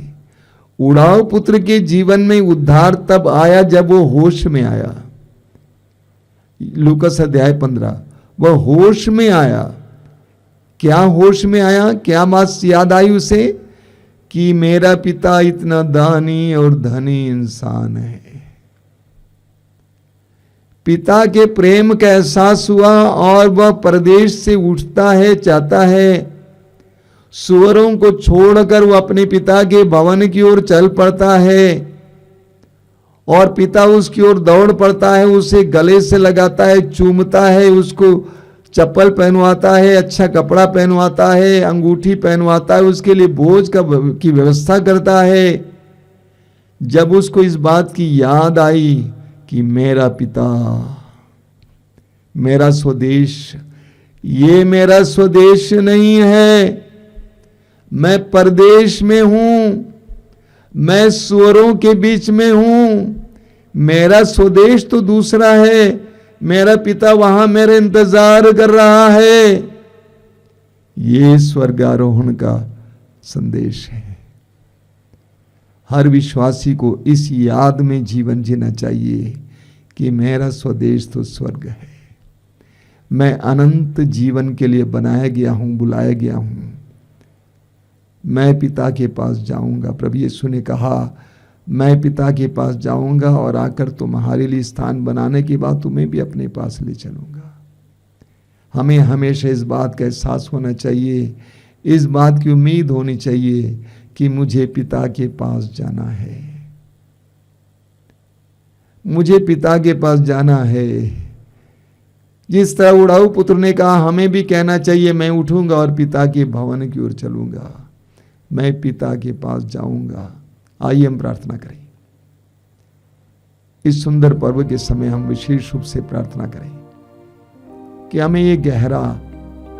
उड़ाऊ पुत्र के जीवन में उद्धार तब आया जब वो होश में आया। लूकास अध्याय 15, वह होश में आया। क्या होश में आया? क्या बात याद आई उसे? कि मेरा पिता इतना दानी और धनी इंसान है। पिता के प्रेम का एहसास हुआ और वह परदेश से उठता है, चाहता है सुअरों को छोड़कर वो अपने पिता के भवन की ओर चल पड़ता है और पिता उसकी ओर दौड़ पड़ता है, उसे गले से लगाता है, चूमता है, उसको चप्पल पहनवाता है, अच्छा कपड़ा पहनवाता है, अंगूठी पहनवाता है, उसके लिए भोज की व्यवस्था करता है। जब उसको इस बात की याद आई कि मेरा पिता, मेरा स्वदेश, ये मेरा स्वदेश नहीं है, मैं परदेश में हूं, मैं सुअरों के बीच में हूं, मेरा स्वदेश तो दूसरा है, मेरा पिता वहां मेरे इंतजार कर रहा है। ये स्वर्गारोहण का संदेश है। हर विश्वासी को इस याद में जीवन जीना चाहिए कि मेरा स्वदेश तो स्वर्ग है। मैं अनंत जीवन के लिए बनाया गया हूं, बुलाया गया हूं। मैं पिता के पास जाऊंगा। प्रभु यीशु ने कहा, मैं पिता के पास जाऊंगा और आकर तुम्हारे लिए स्थान बनाने के बाद तुम्हें भी अपने पास ले चलूंगा। हमें हमेशा इस बात का एहसास होना चाहिए, इस बात की उम्मीद होनी चाहिए कि मुझे पिता के पास जाना है, मुझे पिता के पास जाना है। जिस तरह उड़ाऊ पुत्र ने कहा, हमें भी कहना चाहिए, मैं उठूंगा और पिता के भवन की ओर चलूंगा, मैं पिता के पास जाऊंगा। आइए हम प्रार्थना करें। इस सुंदर पर्व के समय हम विशेष रूप से प्रार्थना करें कि हमें ये गहरा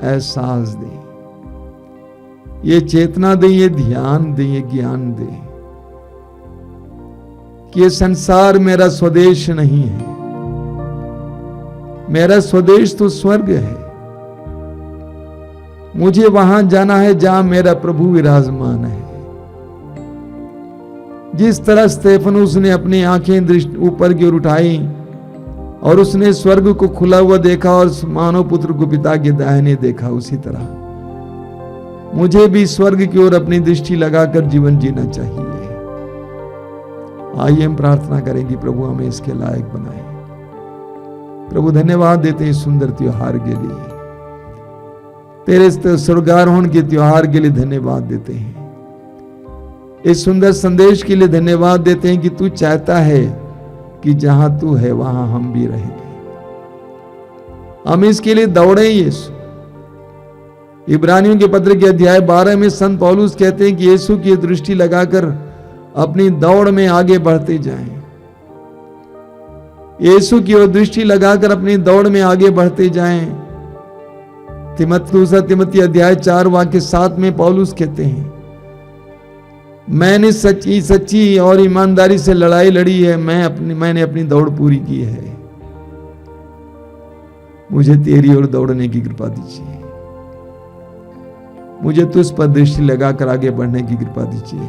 एहसास दे ये चेतना दे, ये ध्यान दे, ये ज्ञान दे कि ये संसार मेरा स्वदेश नहीं है, मेरा स्वदेश तो स्वर्ग है। मुझे वहां जाना है जहां मेरा प्रभु विराजमान है। जिस तरह स्तेफनुस ने अपनी आंखें दृष्टि ऊपर की ओर उठाई और उसने स्वर्ग को खुला हुआ देखा और मानव पुत्र को पिता के दाहिने देखा, उसी तरह मुझे भी स्वर्ग की ओर अपनी दृष्टि लगाकर जीवन जीना चाहिए। आइए हम प्रार्थना करेंगे, प्रभु हमें इसके लायक बनाए। प्रभु धन्यवाद देते हैं सुंदर त्योहार के लिए, तेरे स्वर्गारोहण के त्योहार के लिए धन्यवाद देते हैं। इस सुंदर संदेश के लिए धन्यवाद देते हैं कि तू चाहता है कि जहां तू है वहां हम भी रहेंगे। हम इसके लिए दौड़े यीशु। इब्रानियों के पत्र के अध्याय 12 में संत पौलुस कहते हैं कि यीशु की दृष्टि लगाकर अपनी दौड़ में आगे बढ़ते जाएं। यीशु की ओर दृष्टि लगाकर अपनी दौड़ में आगे बढ़ते जाएं। दूसरा तिमोथी अध्याय 4 वाक्य 7 में पौलुस कहते हैं, मैंने सच्ची और ईमानदारी से लड़ाई लड़ी है, मैंने अपनी दौड़ पूरी की है। मुझे तेरी ओर दौड़ने की कृपा दीजिए, मुझे तुझ पर दृष्टि लगाकर आगे बढ़ने की कृपा दीजिए,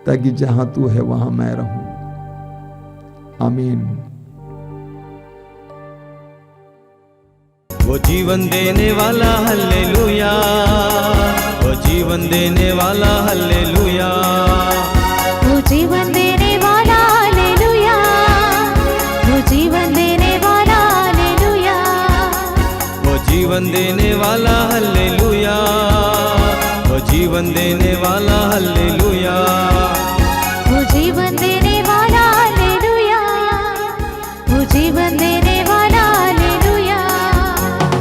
ताकि जहां तू है वहां मैं रहूं। आमीन। वो जीवन देने वाला हल्लेलुया, वो जीवन देने वाला हल्लेलुया, वो जीवन देने वाला हालेलुया, वो जीवन देने वाला हालेलुया, वो जीवन देने वाला हल्लेलुया, वो जीवन देने वाला हल्लेलुया, वो जीवन देने वाला हालेलुया, वो जीवन देने वाला हालेलुया।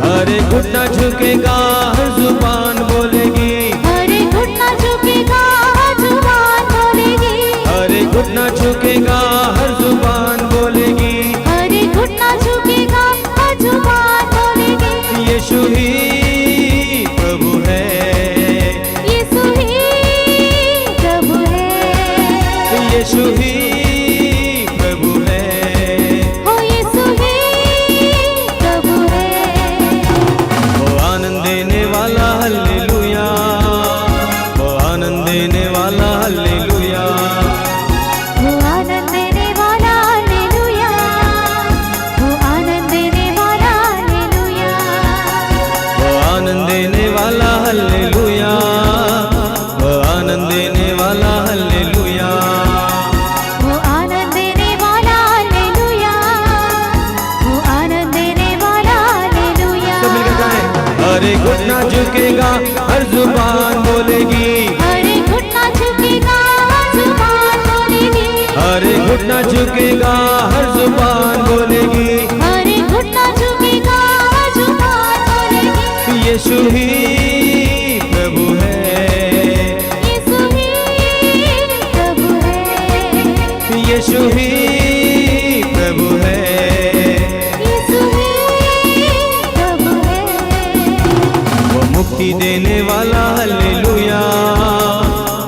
अरे घुटना झुकेगा हर जुबान बोलेगी, अरे घुटना झुकेगा हर जुबान बोलेगी, अरे घुटना झुकेगा हर जुबान बोलेगी, अरे घुटना झुकेगा हर जुबान बोलेगी। यीशु ही प्रभु है, यीशु ही प्रभु है, यीशु ही प्रभु है, ओ यीशु ही प्रभु है। वो आनंद देने वाला हल्लेलुया, वो आनंद देने वाला हल्लेलुया, वो आनंद देने वाला हालेलुया, वो आनंद देने वाला हालेलुया, वो आनंद देने वाला हल्लेलुया, वो आनंद देने वाला हल्लेलुया, वो आनंद देने वाला हालेलुया, वो आनंद देने वाला हालेलुया। सब मिलकर गाएं। अरे घुटना झुकेगा हर जुबान बोलेगी, अरे घुटना झुकेगा हर जुबान बोलेगी, अरे घुटना झुकेगा हर जुबान बोलेगी, अरे घुटना झुकेगा हर जुबान बोलेगी। यीशु ही प्रभु है, यीशु ही प्रभु है, यीशु ही प्रभु है, यीशु ही प्रभु है। वो मुक्ति देने वाला हल्लेलुया,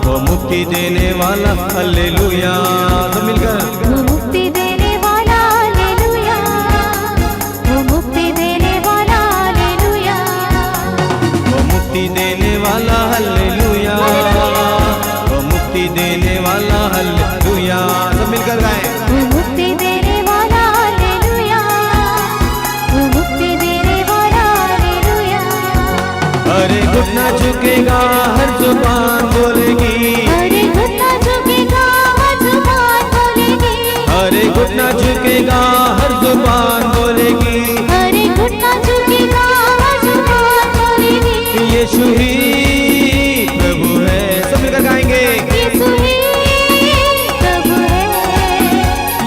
वो मुक्ति देने वाला हल्लेलुया। सब मिलकर वो मुक्ति देने वाला हालेलुया, वो मुक्ति देने वाला हालेलुया, वो मुक्ति देने वाला हल्लेलुया, वो मुक्ति देने वाला हल्लेलुया। सब मिलकर गाएं। वो मुक्ति देने वाला हालेलुया, वो मुक्ति देने वाला हालेलुया। अरे घुटना झुकेगा हर जुबान बोलेगी, अरे घुटना झुकेगा हर जुबान बोलेगी, अरे घुटना झुकेगा हर जुबान बोलेगी, अरे घुटना झुकेगा हर जुबान बोलेगी। यीशु ही प्रभु है। सब मिलकर गाएंगे। यीशु ही प्रभु है,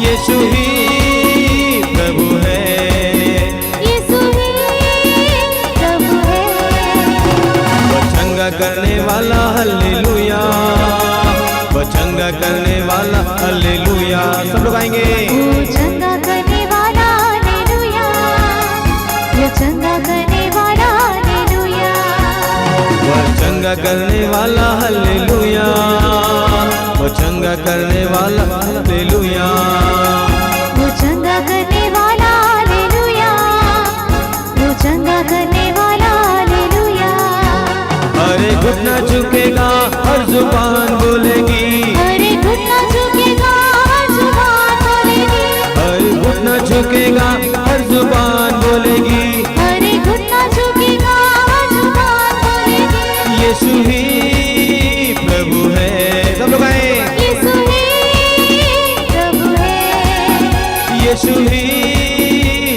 यीशु ही प्रभु है, यीशु ही प्रभु है। वो चंगा करने वाला हल्लेलुया, चंगा करने वाला हालेलुया, वो चंगा करने वाला हालेलुया, वो चंगा करने वाला हालेलुया, वो चंगा करने वाला हालेलुया। अरे घुटना झुकेगा हर जुबान बोलेगी, अरे घुटना झुकेगा हर जुबान बोलेगी, अरे घुटना झुकेगा हर जुबान बोलेगी, अरे घुटना झुकेगा हर जुबान बोलेगी। यीशु ही प्रभु है। सब लोग आए, यीशु ही प्रभु है, यीशु ही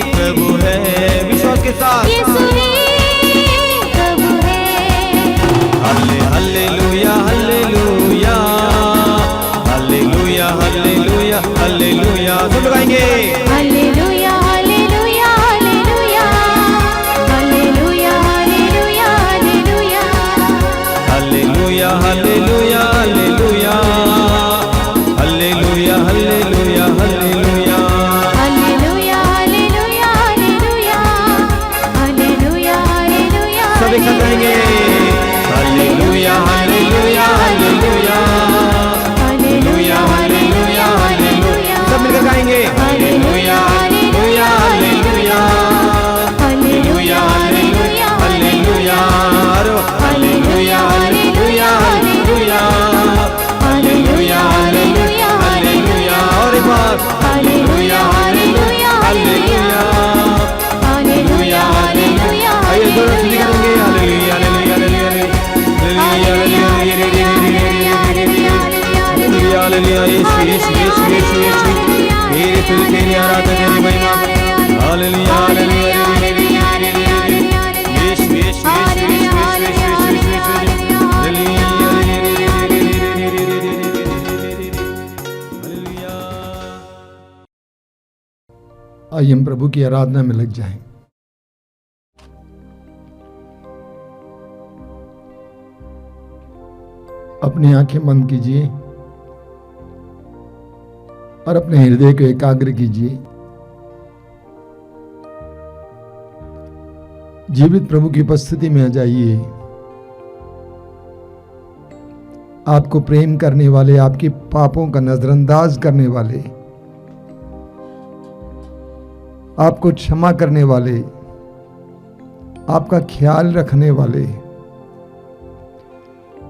प्रभु है, विश्वास के साथ यीशु ही प्रभु है। Hallelujah hallelujah hallelujah hallelujah hallelujah. सब लोग आएंगे, hallelujah hallelujah hallelujah hallelujah hallelujah hallelujah hallelujah hallelujah hallelujah hallelujah hallelujah hallelujah. Hallelujah hallelujah hallelujah hallelujah hallelujah. सब एक साथ गाएंगे, hallelujah hallelujah hallelujah hallelujah hallelujah hallelujah. सब मिलकर गाएंगे, hallelujah hallelujah hallelujah hallelujah hallelujah hallelujah hallelujah hallelujah hallelujah hallelujah hallelujah. और एक बार, hallelujah hallelujah hallelujah hallelujah hallelujah. आइए दोनों स्थिति करेंगे, hallelujah hallelujah hallelujah hallelujah. Yeshu Yeshu Yeshu Yeshu यीशु, तेरी स्तुति तेरी आराधना तेरी महिमा, हालेलुया हालेलुया यीशु यीशु यीशु यीशु यीशु यीशु यीशु हालेलुया। आइए हम प्रभु की आराधना में लग जाएं। अपनी आंखें बंद कीजिए और अपने हृदय को एकाग्र कीजिए। जीवित प्रभु की उपस्थिति में आ जाइए। आपको प्रेम करने वाले, आपके पापों का नजरअंदाज करने वाले, आपको क्षमा करने वाले, आपका ख्याल रखने वाले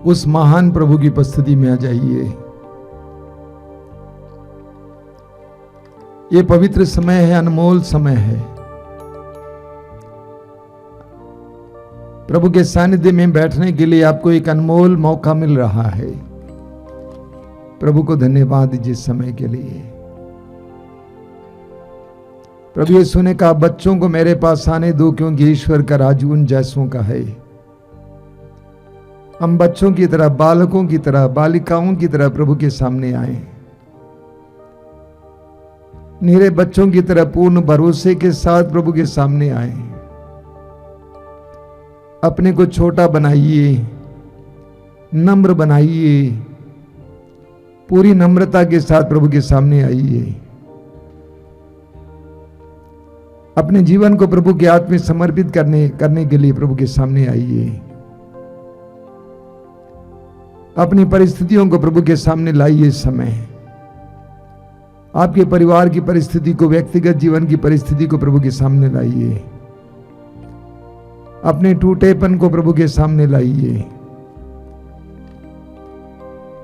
उस महान प्रभु की उपस्थिति में आ जाइए। ये पवित्र समय है, अनमोल समय है। प्रभु के सानिध्य में बैठने के लिए आपको एक अनमोल मौका मिल रहा है। प्रभु को धन्यवाद दीजिए इस समय के लिए। प्रभु यीशु ने कहा, बच्चों को मेरे पास आने दो, क्योंकि ईश्वर का राज उन जैसों का है। हम बच्चों की तरह, बालकों की तरह, बालिकाओं की तरह प्रभु के सामने आए। निरे बच्चों की तरह पूर्ण भरोसे के साथ प्रभु के सामने आए। अपने को छोटा बनाइए, नम्र बनाइए, पूरी नम्रता के साथ प्रभु के सामने आइए। अपने जीवन को प्रभु के हाथ में समर्पित करने के लिए प्रभु के सामने आइए। अपनी परिस्थितियों को प्रभु के सामने लाइए। इस समय आपके परिवार की परिस्थिति को, व्यक्तिगत जीवन की परिस्थिति को प्रभु के सामने लाइए। अपने टूटेपन को प्रभु के सामने लाइए।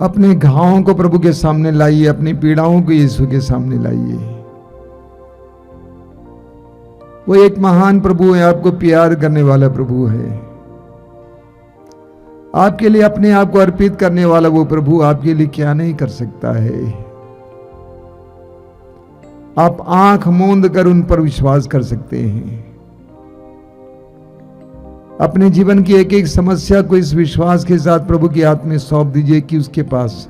अपने घावों को प्रभु के सामने लाइए। अपनी पीड़ाओं को यीशु के सामने लाइए। वो एक महान प्रभु है, आपको प्यार करने वाला प्रभु है। आपके लिए अपने आप को अर्पित करने वाला वो प्रभु आपके लिए क्या नहीं कर सकता है। आप आंख मूंद कर उन पर विश्वास कर सकते हैं। अपने जीवन की एक एक समस्या को इस विश्वास के साथ प्रभु के हाथ में सौंप दीजिए कि उसके पास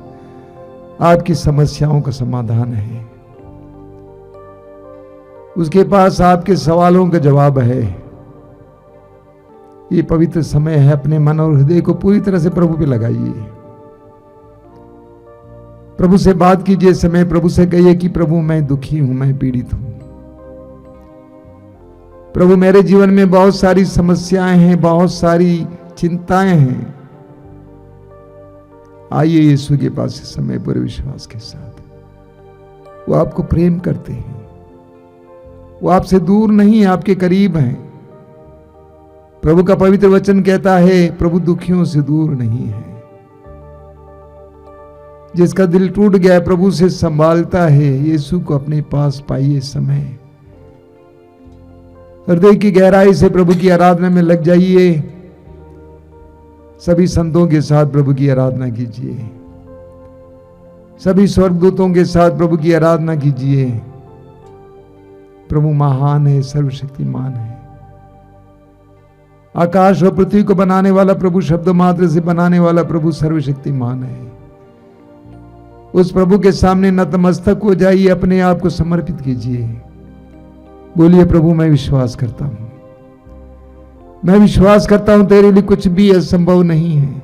आपकी समस्याओं का समाधान है। उसके पास आपके सवालों का जवाब है। ये पवित्र समय है, अपने मन और हृदय को पूरी तरह से प्रभु पे लगाइए। प्रभु से बात कीजिए। समय प्रभु से कहिए कि प्रभु मैं दुखी हूं, मैं पीड़ित हूं। प्रभु मेरे जीवन में बहुत सारी समस्याएं हैं, बहुत सारी चिंताएं हैं, आइए यीशु के पास इस समय पूरे विश्वास के साथ। वो आपको प्रेम करते हैं, वो आपसे दूर नहीं, आपके करीब हैं। प्रभु का पवित्र वचन कहता है, प्रभु दुखियों से दूर नहीं है। जिसका दिल टूट गया प्रभु से संभालता है। यीशु को अपने पास पाइए समय। हृदय की गहराई से प्रभु की आराधना में लग जाइए। सभी संतों के साथ प्रभु की आराधना कीजिए, सभी स्वर्गदूतों के साथ प्रभु की आराधना कीजिए। प्रभु महान है, सर्वशक्तिमान है। आकाश और पृथ्वी को बनाने वाला प्रभु, शब्द मात्र से बनाने वाला प्रभु सर्वशक्तिमान है। उस प्रभु के सामने नतमस्तक हो जाइए, अपने आप को समर्पित कीजिए। बोलिए, प्रभु मैं विश्वास करता हूं, मैं विश्वास करता हूं तेरे लिए कुछ भी असंभव नहीं है।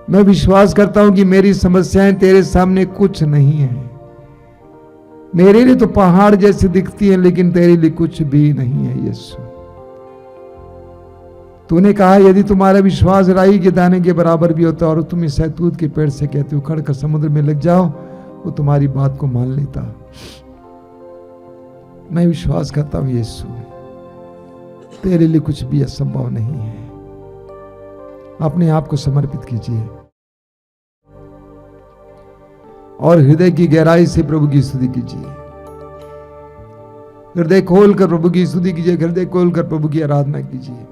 मैं विश्वास करता हूं कि मेरी समस्याएं तेरे सामने कुछ नहीं है। मेरे लिए तो पहाड़ जैसी दिखती हैं, लेकिन तेरे लिए कुछ भी नहीं है। यीशु, तूने कहा यदि तुम्हारा विश्वास राई के दाने के बराबर भी होता और तुम इस शहतूत के पेड़ से कहते हो खड़ कर समुद्र में लग जाओ, वो तुम्हारी बात को मान लेता। मैं विश्वास करता हूं यीशु, तेरे लिए कुछ भी असंभव नहीं है। अपने आप को समर्पित कीजिए और हृदय की गहराई से प्रभु की स्तुति कीजिए। हृदय खोलकर प्रभु की स्तुति कीजिए, हृदय खोलकर प्रभु की आराधना कीजिए।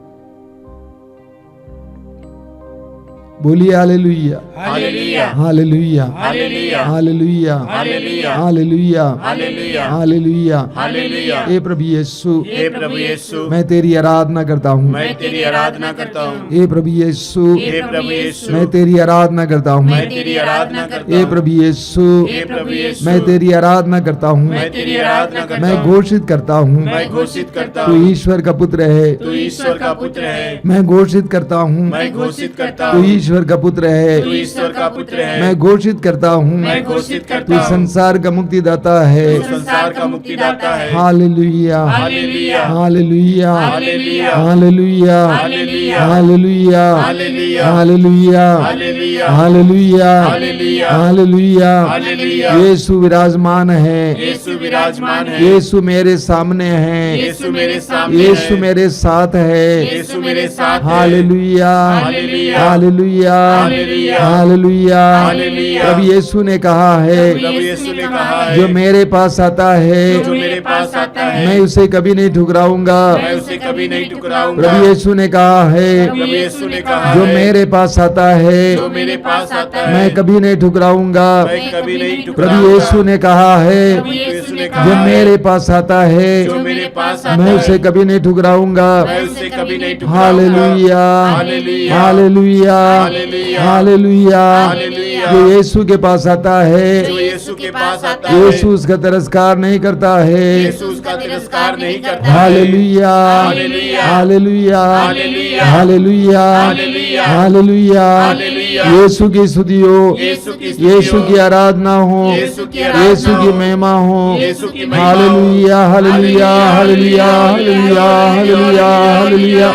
बोलिए hallelujah, hallelujah, hallelujah, hallelujah, hallelujah, hallelujah, hallelujah, hallelujah, hallelujah, hallelujah. हे प्रभु यीशु, हे प्रभु यीशु, मैं तेरी आराधना करता हूँ। मैं तेरी आराधना करता हूँ। हे प्रभु यीशु, हे प्रभु यीशु, मैं तेरी आराधना करता हूँ। मैं तेरी आराधना करता हे हूँ। प्रभु यीशु, हे प्रभु यीशु, मैं तेरी आराधना करता हूँ। मैं तेरी आराधना करता मैं हूँ। घोषित करता हूँ, मैं घोषित करता तू हूँ, ईश्वर का पुत्र है। तू ईश्वर का पुत्र है। मैं घोषित करता हूँ, मैं घोषित करता तू हूँ, ईश्वर का पुत्र है। तू ईश्वर का पुत्र है। मैं घोषित करता हूँ, मैं घोषित तू करता हूँ, संसार का मुक्तिदाता है। तू संसार का मुक्तिदाता है। Hallelujah, hallelujah, hallelujah, hallelujah, hallelujah, hallelujah, hallelujah, hallelujah, hallelujah, hallelujah, hallelujah, hallelujah, hallelujah. Hallelujah. Yeshu विराजमान है, यीशु विराजमान है। यीशु मेरे सामने है, यीशु मेरे सामने है। यीशु मेरे साथ है। यीशु मेरे साथ है। Hallelujah, hallelujah, hallelujah, hallelujah, hallelujah. Hallelujah. प्रभु यीशु ने कहा है, प्रभु यीशु ने कहा है, जो मेरे पास आता है जो मेरे पास आता है, मैं उसे कभी नहीं ठुकराऊंगा। मैं उसे कभी नहीं ठुकराऊंगा। प्रभु यीशु ने कहा है, प्रभु यीशु ने कहा जो है, मेरे पास आता है जो मेरे पास आता है, मैं कभी नहीं ठुकराऊंगा। मैं कभी नहीं प्रभु ठुकराऊंगा। यीशु ने कहा है, प्रभु यीशु ने जो कहा है, मेरे पास आता है जो मेरे पास आता मैं है, उसे कभी नहीं ठुकराऊंगा। मैं उसे कभी नहीं ठुकराऊंगा। Hallelujah, hallelujah, hallelujah, hallelujah, hallelujah. Hallelujah. जो यीशु के पास आता है, जो यीशु के पास आता है, यीशु उसका तिरस्कार नहीं करता है। यीशु उसका तिरस्कार नहीं करता है। Hallelujah, hallelujah, hallelujah, hallelujah, hallelujah, hallelujah, hallelujah. Hallelujah. Yeshu की स्तुति हो, यीशु की स्तुति यीशु हो, की आराधना हो, यीशु की आराधना यीशु की हो, महिमा हो। यीशु की महिमा हो। Hallelujah, hallelujah, hallelujah, hallelujah, hallelujah, hallelujah.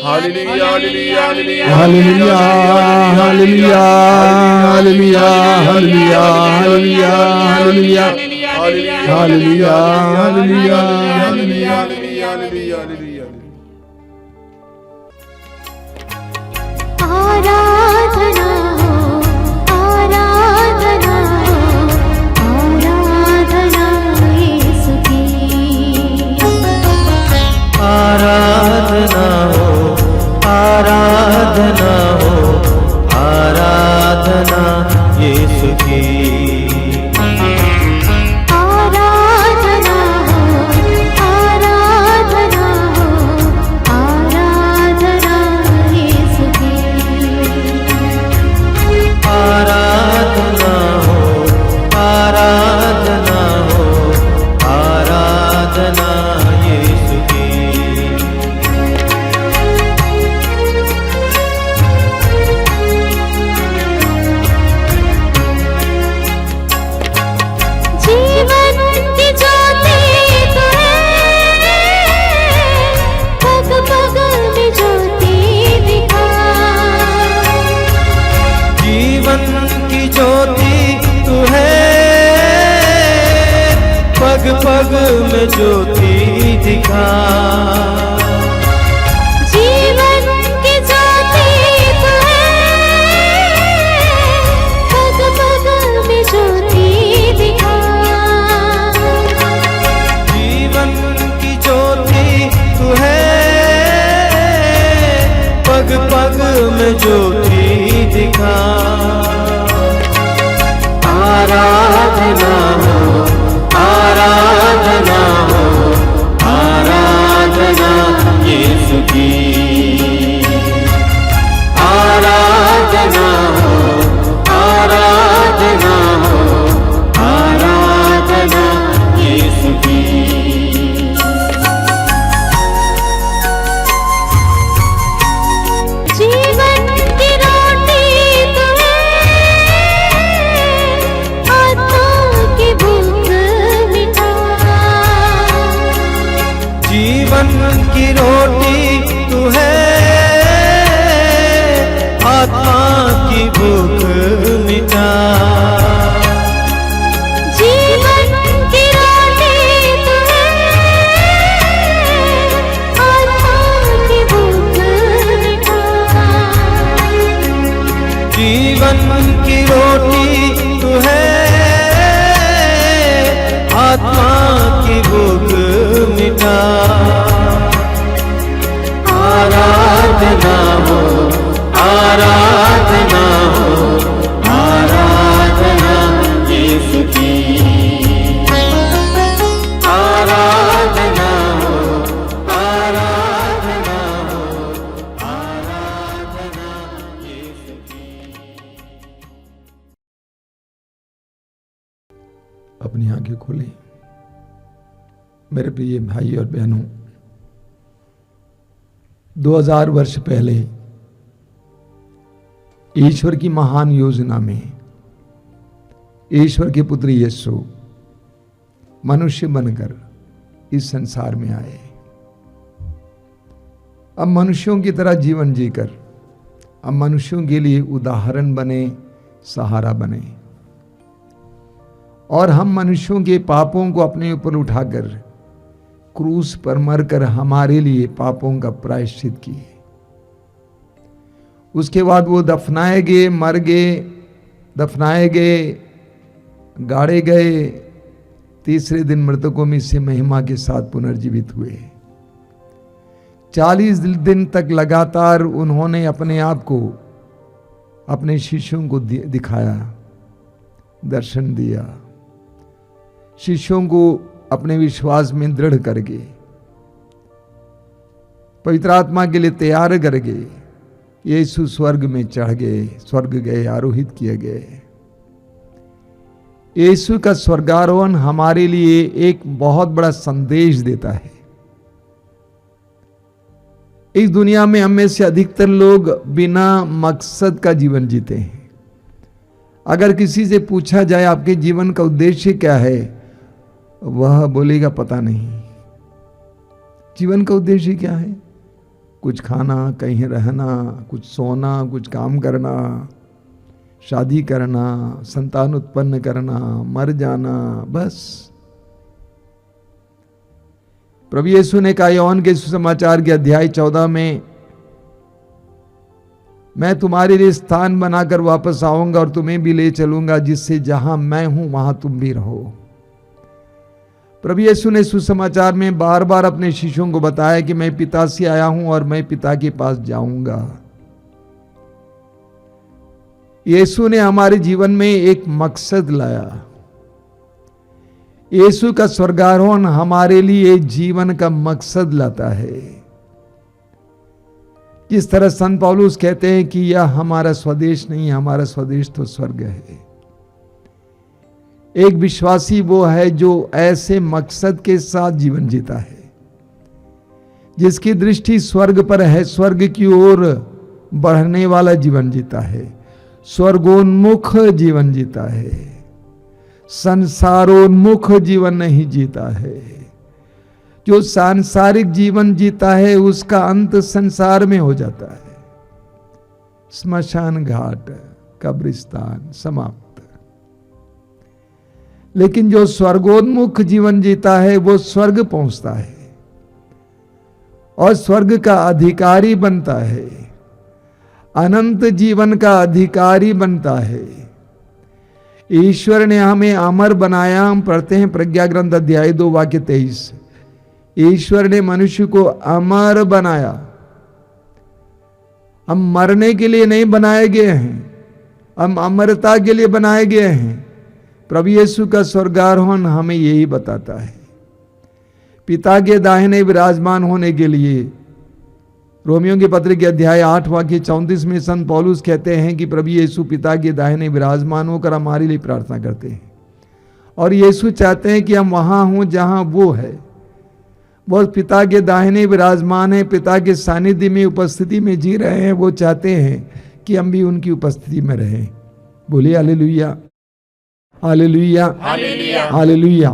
Hallelujah, hallelujah, hallelujah, hallelujah, hallelujah, hallelujah, hallelujah, hallelujah, hallelujah, hallelujah, hallelujah, hallelujah. आराधना हो, आराधना हो, आराधना यीशु की। आराधना हो, आराधना हो, आराधना यीशु की। आराधना हो, आराधना हो, में ज्योति दिखा। जीवन की ज्योति तू है, पग पग में ज्योति दिखा। जीवन की ज्योति तू है, पग पग में ज्योति दिखा। आराधना हो, आराधना हो, आराधना यीशु की। आराधना हो, आराधना हो, आराधना यीशु की। जीवन की रोटी तू है, आत्मा की भूख मिटा। जीवन की रोटी तू है, आत्मा की भूख मिटा। जीवन की रोटी तू है, आत्मा की भूख मिटा। जीवन की रोटी तू है, आत्मा की भूख मिटा। आराधना हो, आराधना हो, आराधना यीशु की। आराधना हो, आराधना हो, आराधना यीशु की। अपनी आंखें खोलें। मेरे प्रिय भाई और बहनों, 2000 वर्ष पहले ईश्वर की महान योजना में ईश्वर के पुत्र यीशु मनुष्य बनकर इस संसार में आए। अब मनुष्यों की तरह जीवन जीकर अब मनुष्यों के लिए उदाहरण बने, सहारा बने, और हम मनुष्यों के पापों को अपने ऊपर उठाकर क्रूस पर मरकर हमारे लिए पापों का प्रायश्चित किए। उसके बाद वो दफनाए गए, मर गए, दफनाए गए, गाड़े गए। तीसरे दिन मृतकों में से महिमा के साथ पुनर्जीवित हुए। 40 दिन तक लगातार उन्होंने अपने आप को अपने शिष्यों को दिखाया, दर्शन दिया, शिष्यों को अपने विश्वास में दृढ़ करके, पवित्र आत्मा के लिए तैयार कर गए। यीशु स्वर्ग में चढ़ गए, स्वर्ग गए, आरोहित किए गए। यीशु का स्वर्गारोहण हमारे लिए एक बहुत बड़ा संदेश देता है। इस दुनिया में हम में से अधिकतर लोग बिना मकसद का जीवन जीते हैं। अगर किसी से पूछा जाए आपके जीवन का उद्देश्य क्या है, वह बोलेगा पता नहीं। जीवन का उद्देश्य क्या है? कुछ खाना, कहीं रहना, कुछ सोना, कुछ काम करना, शादी करना, संतान उत्पन्न करना, मर जाना, बस। प्रभु यीशु ने कहा योहन के सुसमाचार के अध्याय 14 में, मैं तुम्हारे लिए स्थान बनाकर वापस आऊंगा और तुम्हें भी ले चलूंगा, जिससे जहां मैं हूं वहां तुम भी रहो। प्रभु यीशु ने सुसमाचार में बार बार अपने शिष्यों को बताया कि मैं पिता से आया हूं और मैं पिता के पास जाऊंगा। यीशु ने हमारे जीवन में एक मकसद लाया। यीशु का स्वर्गारोहण हमारे लिए जीवन का मकसद लाता है। जिस तरह संत पौलुस कहते हैं कि यह हमारा स्वदेश नहीं, हमारा स्वदेश तो स्वर्ग है। एक विश्वासी वो है जो ऐसे मकसद के साथ जीवन जीता है, जिसकी दृष्टि स्वर्ग पर है, स्वर्ग की ओर बढ़ने वाला जीवन जीता है, स्वर्गोन्मुख जीवन जीता है, संसारोन्मुख जीवन नहीं जीता है। जो सांसारिक जीवन जीता है उसका अंत संसार में हो जाता है। स्मशान घाट, कब्रिस्तान, समाप्त। लेकिन जो स्वर्गोन्मुख जीवन जीता है वो स्वर्ग पहुंचता है और स्वर्ग का अधिकारी बनता है, अनंत जीवन का अधिकारी बनता है। ईश्वर ने हमें अमर बनाया। हम पढ़ते हैं प्रज्ञा ग्रंथ अध्याय 2 वाक्य 23। ईश्वर ने मनुष्य को अमर बनाया। हम मरने के लिए नहीं बनाए गए हैं, हम अमरता के लिए बनाए गए हैं। प्रभु यीशु का स्वर्गारोहण हमें यही बताता है। पिता के दाहिने विराजमान होने के लिए रोमियो के पत्र के अध्याय 8 वाक्य 34 में संत पौलुस कहते हैं कि प्रभु यीशु पिता के दाहिने विराजमान होकर हमारे लिए प्रार्थना करते हैं और यीशु चाहते हैं कि हम वहां हों जहां वो है। वो पिता के दाहिने विराजमान है, पिता के सानिध्य में उपस्थिति में जी रहे हैं। वो चाहते हैं कि हम भी उनकी उपस्थिति में रहें। बोलिए हालेलुया, हालेलुया, हालेलुया,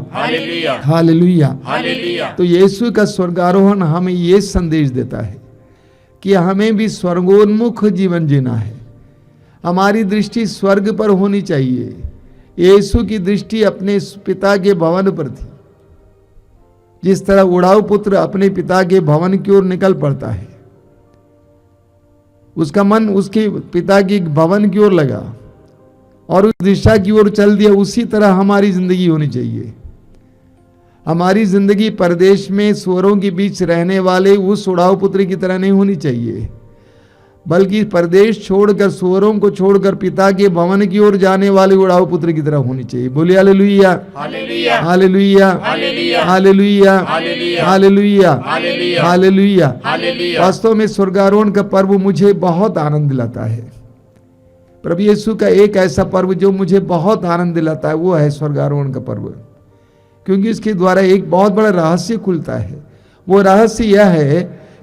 हालेलुया। तो यीशु का स्वर्गारोहण हमें ये संदेश देता है कि हमें भी स्वर्गोन्मुख जीवन जीना है। हमारी दृष्टि स्वर्ग पर होनी चाहिए। यीशु की दृष्टि अपने पिता के भवन पर थी। जिस तरह उड़ाऊ पुत्र अपने पिता के भवन की ओर निकल पड़ता है, उसका मन उसके पिता के भवन की ओर लगा और उस दिशा की ओर चल दिया, उसी तरह हमारी जिंदगी होनी चाहिए। हमारी जिंदगी परदेश में सुअरों के बीच रहने वाले उस उड़ाऊ पुत्र की तरह नहीं होनी चाहिए, बल्कि परदेश छोड़कर, सुअरों को छोड़कर पिता के भवन की ओर जाने वाले उड़ाऊ पुत्र की तरह होनी चाहिए। बोलिए hallelujah, hallelujah, hallelujah, hallelujah, hallelujah. वास्तव में स्वर्गारोहण का पर्व मुझे बहुत आनंद दिलाता है। प्रभु यीशु का एक ऐसा पर्व जो मुझे बहुत आनंद दिलाता है वो है स्वर्गारोहण का पर्व, क्योंकि इसके द्वारा एक बहुत बड़ा रहस्य खुलता है। वो रहस्य यह है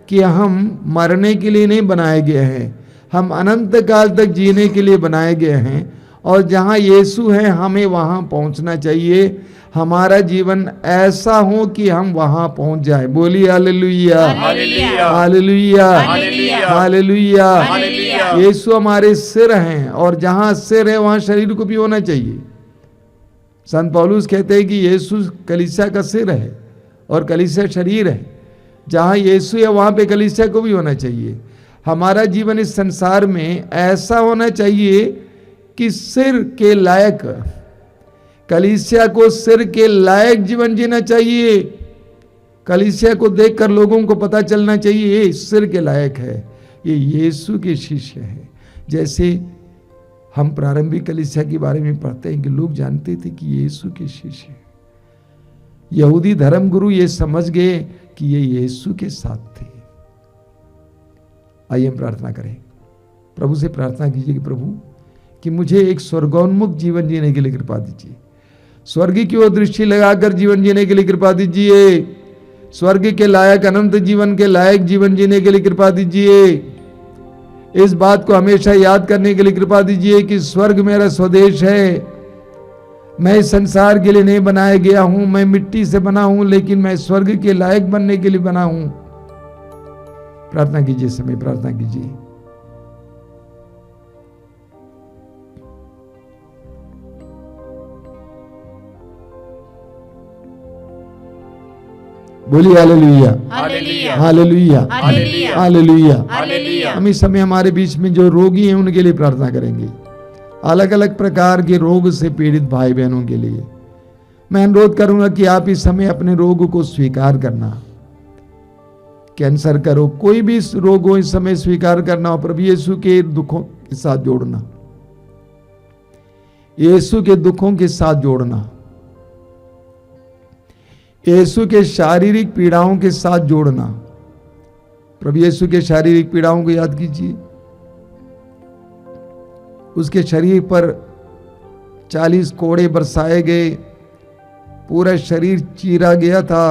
कि हम मरने के लिए नहीं बनाए गए हैं, हम अनंत काल तक जीने के लिए बनाए गए हैं और जहां यीशु है हमें वहां पहुंचना चाहिए। हमारा जीवन ऐसा हो कि हम वहां पहुंच जाए। बोलिए हालेलुया, हालेलुया, हालेलुया। यीशु हमारे सिर हैं और जहां सिर है वहां शरीर को भी होना चाहिए। संत पौलुस कहते हैं कि यीशु कलीसिया का सिर है और कलीसिया शरीर है। जहां यीशु है वहां पे कलीसिया को भी होना चाहिए। हमारा जीवन इस संसार में ऐसा होना चाहिए कि सिर के लायक, कलीसिया को सिर के लायक जीवन जीना चाहिए। कलीसिया को देखकर लोगों को पता चलना चाहिए ये सिर के लायक है, ये यीशु के शिष्य है। जैसे हम प्रारंभिक कलीसिया के बारे में पढ़ते हैं कि लोग जानते थे कि यीशु के शिष्य। यहूदी धर्मगुरु ये समझ गए कि ये यीशु के साथ थे। आइए हम प्रार्थना करें। प्रभु से प्रार्थना कीजिए कि प्रभु कि मुझे एक स्वर्गोन्मुख जीवन जीने के लिए कृपा दीजिए। स्वर्ग की ओर दृष्टि लगाकर जीवन जीने के लिए कृपा दीजिए। स्वर्ग के लायक, अनंत जीवन के लायक जीवन जीने के लिए कृपा दीजिए। इस बात को हमेशा याद करने के लिए कृपा दीजिए कि स्वर्ग मेरा स्वदेश है। मैं इस संसार के लिए नहीं बनाया गया हूं, मैं मिट्टी से बना हूं, लेकिन मैं स्वर्ग के लायक बनने के लिए बना हूं। प्रार्थना कीजिए, समय प्रार्थना कीजिए। बोलिए हालेलुया, हालेलुया, हालेलुया, हालेलुया। हम इस समय हमारे बीच में जो रोगी हैं उनके लिए प्रार्थना करेंगे। अलग अलग प्रकार के रोग से पीड़ित भाई बहनों के लिए मैं अनुरोध करूंगा कि आप इस समय अपने रोग को स्वीकार करना। कैंसर का रोग, कोई भी रोग हो, इस समय स्वीकार करना और प्रभु यीशु के दुखों के साथ जोड़ना, यीशु के दुखों के साथ जोड़ना, यीशु के शारीरिक पीड़ाओं के साथ जोड़ना। प्रभु यीशु के शारीरिक पीड़ाओं को याद कीजिए। उसके शरीर पर 40 कोड़े बरसाए गए, पूरा शरीर चीरा गया था,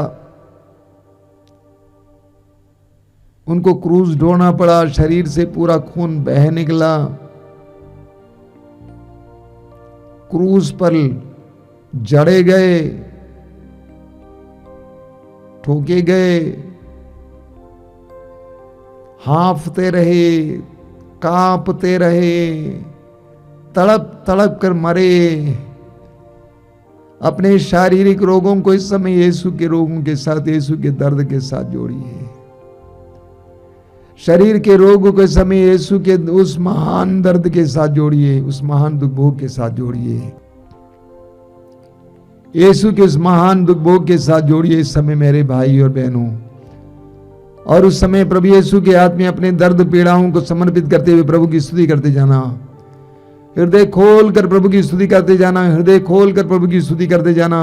उनको क्रूस ढोना पड़ा, शरीर से पूरा खून बह निकला, क्रूस पर जड़े गए, ठोके गए, हांफते रहे, कांपते रहे, तड़प तड़प कर मरे। अपने शारीरिक रोगों को इस समय यीशु के रोगों के साथ, यीशु के दर्द के साथ जोड़िए। शरीर के रोग को इस समय यीशु के उस महान दर्द के साथ जोड़िए, उस महान दुख भोग के साथ जोड़िए, यीशु के उस महान दुख भोग के साथ जोड़िए इस समय मेरे भाई और बहनों। और उस समय प्रभु यीशु के हाथ में अपने दर्द पीड़ाओं को समर्पित करते हुए प्रभु की स्तुति करते जाना। हृदय खोल कर प्रभु की स्तुति करते जाना, हृदय खोल कर प्रभु की स्तुति करते जाना।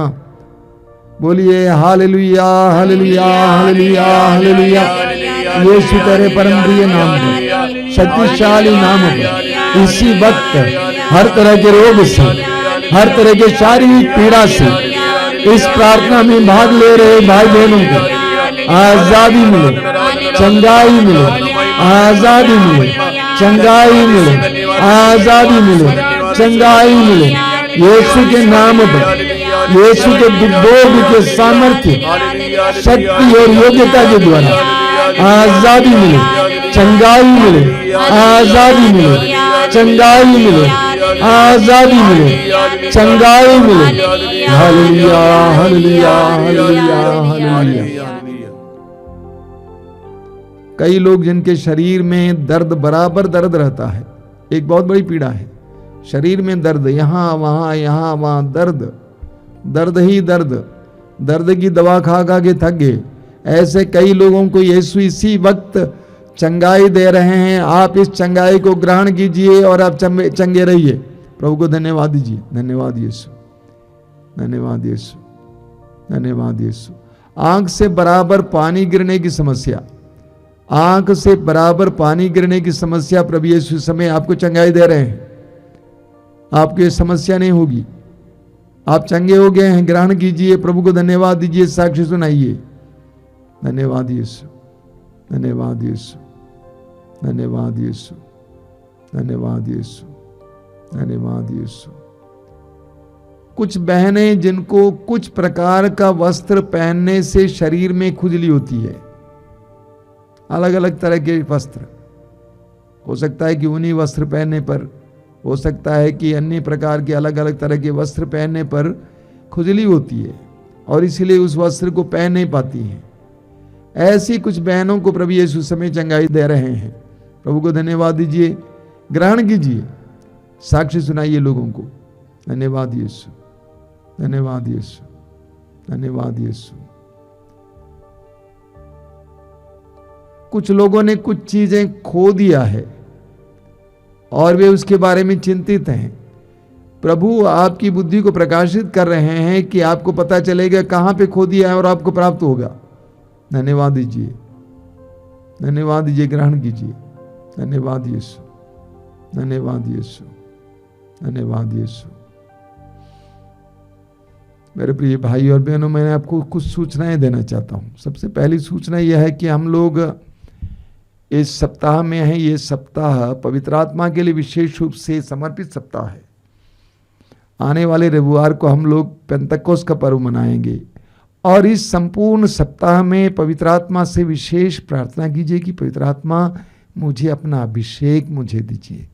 बोलिए हालेलुया हालेलुया हालेलुया हालेलुया। यीशु तेरे परम प्रिय नाम पर, शक्तिशाली नाम पर इसी वक्त हर तरह के रोग से, हर तरह के शारीरिक पीड़ा से इस प्रार्थना में भाग ले रहे भाई बहनों को आजादी मिले, चंगाई मिले, आजादी मिले, चंगाई मिले, आजादी मिले, चंगाई मिले। यीशु के नाम पर, यीशु के दुर्भोग के सामर्थ्य, शक्ति और योग्यता के द्वारा आजादी मिले, चंगाई मिले, आजादी मिले, चंगाई मिले, आजादी मिले, चंगाई मिले। Hallelujah hallelujah hallelujah hallelujah. कई लोग जिनके शरीर में दर्द, बराबर दर्द रहता है, एक बहुत बड़ी पीड़ा है, शरीर में दर्द, यहां वहां दर्द, दर्द ही दर्द, दर्द की दवा खा खा के थक गए। ऐसे कई लोगों को यीशु इसी वक्त चंगाई दे रहे हैं। आप इस चंगाई को ग्रहण कीजिए और आप चंगे रहिए। प्रभु को धन्यवाद दीजिए। धन्यवाद यीशु, धन्यवाद यीशु, धन्यवाद यीशु। आंख से बराबर पानी गिरने की समस्या, आंख से बराबर पानी गिरने की समस्या, प्रभु यीशु समय आपको चंगाई दे रहे हैं। आपको ये समस्या नहीं होगी, आप चंगे हो गए हैं। ग्रहण कीजिए, प्रभु को धन्यवाद दीजिए, साक्षी सुनाइए। धन्यवाद यीशु, धन्यवाद यीशु, धन्यवाद यीशु, धन्यवाद यीशु, धन्यवाद यीशु। कुछ बहनें जिनको कुछ प्रकार का वस्त्र पहनने से शरीर में खुजली होती है, अलग अलग तरह के वस्त्र, हो सकता है कि ऊनी वस्त्र पहनने पर, हो सकता है कि अन्य प्रकार के अलग अलग तरह के वस्त्र पहनने पर खुजली होती है और इसीलिए उस वस्त्र को पहन नहीं पाती हैं। ऐसी कुछ बहनों को प्रभु यीशु समय चंगाई दे रहे हैं। प्रभु को धन्यवाद दीजिए, ग्रहण कीजिए, साक्षी सुनाइए लोगों को। धन्यवाद यीशु, धन्यवाद यीशु, धन्यवाद यीशु। कुछ लोगों ने कुछ चीजें खो दिया है और वे उसके बारे में चिंतित हैं। प्रभु आपकी बुद्धि को प्रकाशित कर रहे हैं कि आपको पता चलेगा कहां पे खो दिया है और आपको प्राप्त होगा। धन्यवाद दीजिए, धन्यवाद दीजिए, ग्रहण कीजिए। धन्यवाद यीशु, धन्यवाद यीशु, धन्यवाद यीशु। मेरे प्रिय भाई और बहनों, मैं आपको कुछ सूचनाएं देना चाहता हूं। सबसे पहली सूचना यह है कि हम लोग इस सप्ताह में हैं। ये सप्ताह पवित्र आत्मा के लिए विशेष रूप से समर्पित सप्ताह है। आने वाले रविवार को हम लोग पेंतकोस्त का पर्व मनाएंगे और इस संपूर्ण सप्ताह में पवित्र आत्मा से विशेष प्रार्थना कीजिए कि पवित्र आत्मा मुझे अपना अभिषेक मुझे दीजिए।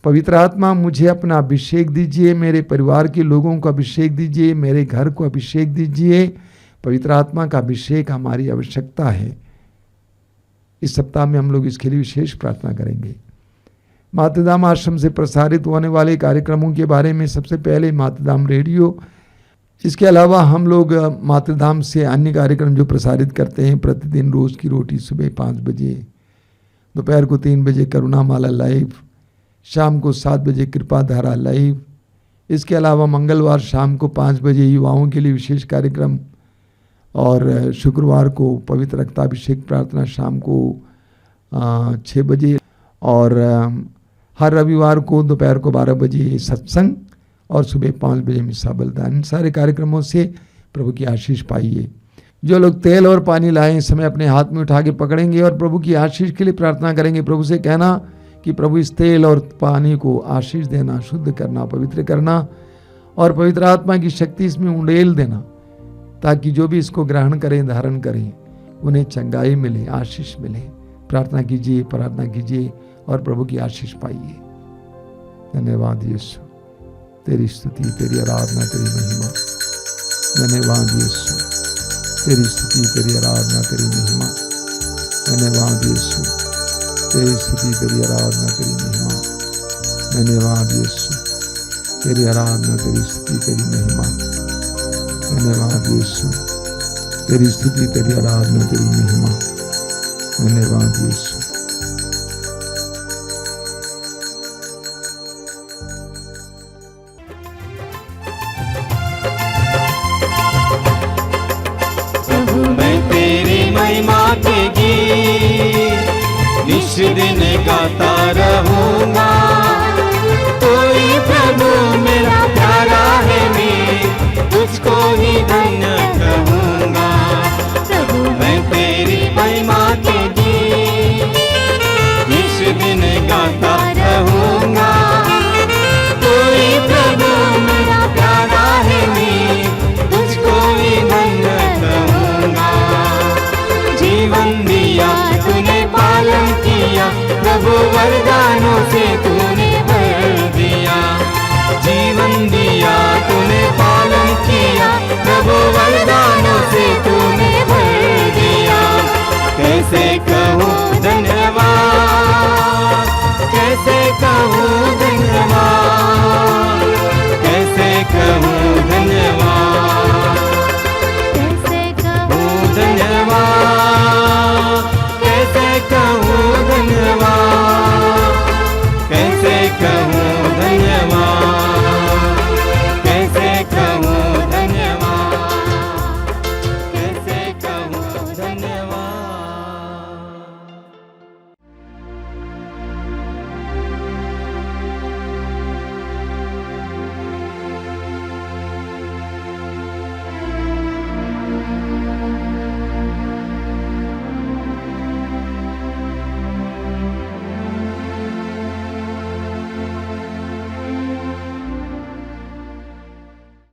पवित्र आत्मा मुझे अपना अभिषेक दीजिए, मेरे परिवार के लोगों को अभिषेक दीजिए, मेरे घर को अभिषेक दीजिए। पवित्र आत्मा का अभिषेक हमारी आवश्यकता है। इस सप्ताह में हम लोग इसके लिए विशेष प्रार्थना करेंगे। मातृधाम आश्रम से प्रसारित होने वाले कार्यक्रमों के बारे में सबसे पहले मातृधाम रेडियो, इसके अलावा हम लोग मातृधाम से अन्य कार्यक्रम जो प्रसारित करते हैं प्रतिदिन, रोज की रोटी सुबह 5 बजे, दोपहर को 3 बजे करुणामाला लाइव, शाम को 7 बजे कृपा धारा लाइव। इसके अलावा मंगलवार शाम को 5 बजे युवाओं के लिए विशेष कार्यक्रम और शुक्रवार को पवित्र रक्ताभिषेक प्रार्थना शाम को 6 बजे और हर रविवार को दोपहर को 12 बजे सत्संग और सुबह 5 बजे मिसा बलिदान। इन सारे कार्यक्रमों से प्रभु की आशीष पाइए। जो लोग तेल और पानी लाए इस समय अपने हाथ में उठा के पकड़ेंगे और प्रभु की आशीष के लिए प्रार्थना करेंगे। प्रभु से कहना कि प्रभु इस तेल और पानी को आशीष देना, शुद्ध करना, पवित्र करना और पवित्र आत्मा की शक्ति इसमें उंडेल देना, ताकि जो भी इसको ग्रहण करें, धारण करें, उन्हें चंगाई मिले, आशीष मिले। प्रार्थना कीजिए, प्रार्थना कीजिए और प्रभु की आशीष पाइए। धन्यवाद यीशु, तेरी स्तुति, तेरी आराधना, तेरी महिमा। धन्यवाद यीशु, तेरी स्तुति, तेरी आराधना, तेरी महिमा। धन्यवाद यीशु, तेरी स्तुति, तेरी आराधना, तेरी महिमा। धन्यवाद यीशु, तेरी आराधना, तेरी स्तुति, तेरी महिमा। धन्यवाद यीशु, तेरी स्तुति, तेरी आराधना, तेरी महिमा। धन्यवाद यीशु। मैं तेरी महिमा के गीत निश दिन गाता रहूंगा। कोई प्रभु मेरा प्यारा है, मैं तुझको ही धन्य कहूंगा। प्रभु मैं तेरी महिमा के गीत निश दिन गाता रहूंगा। कोई प्रभु मेरा प्यारा है, मैं तुझको ही धन्य कहूंगा। जीवन दिया तूने पालन किया, प्रभु वरदानों से तू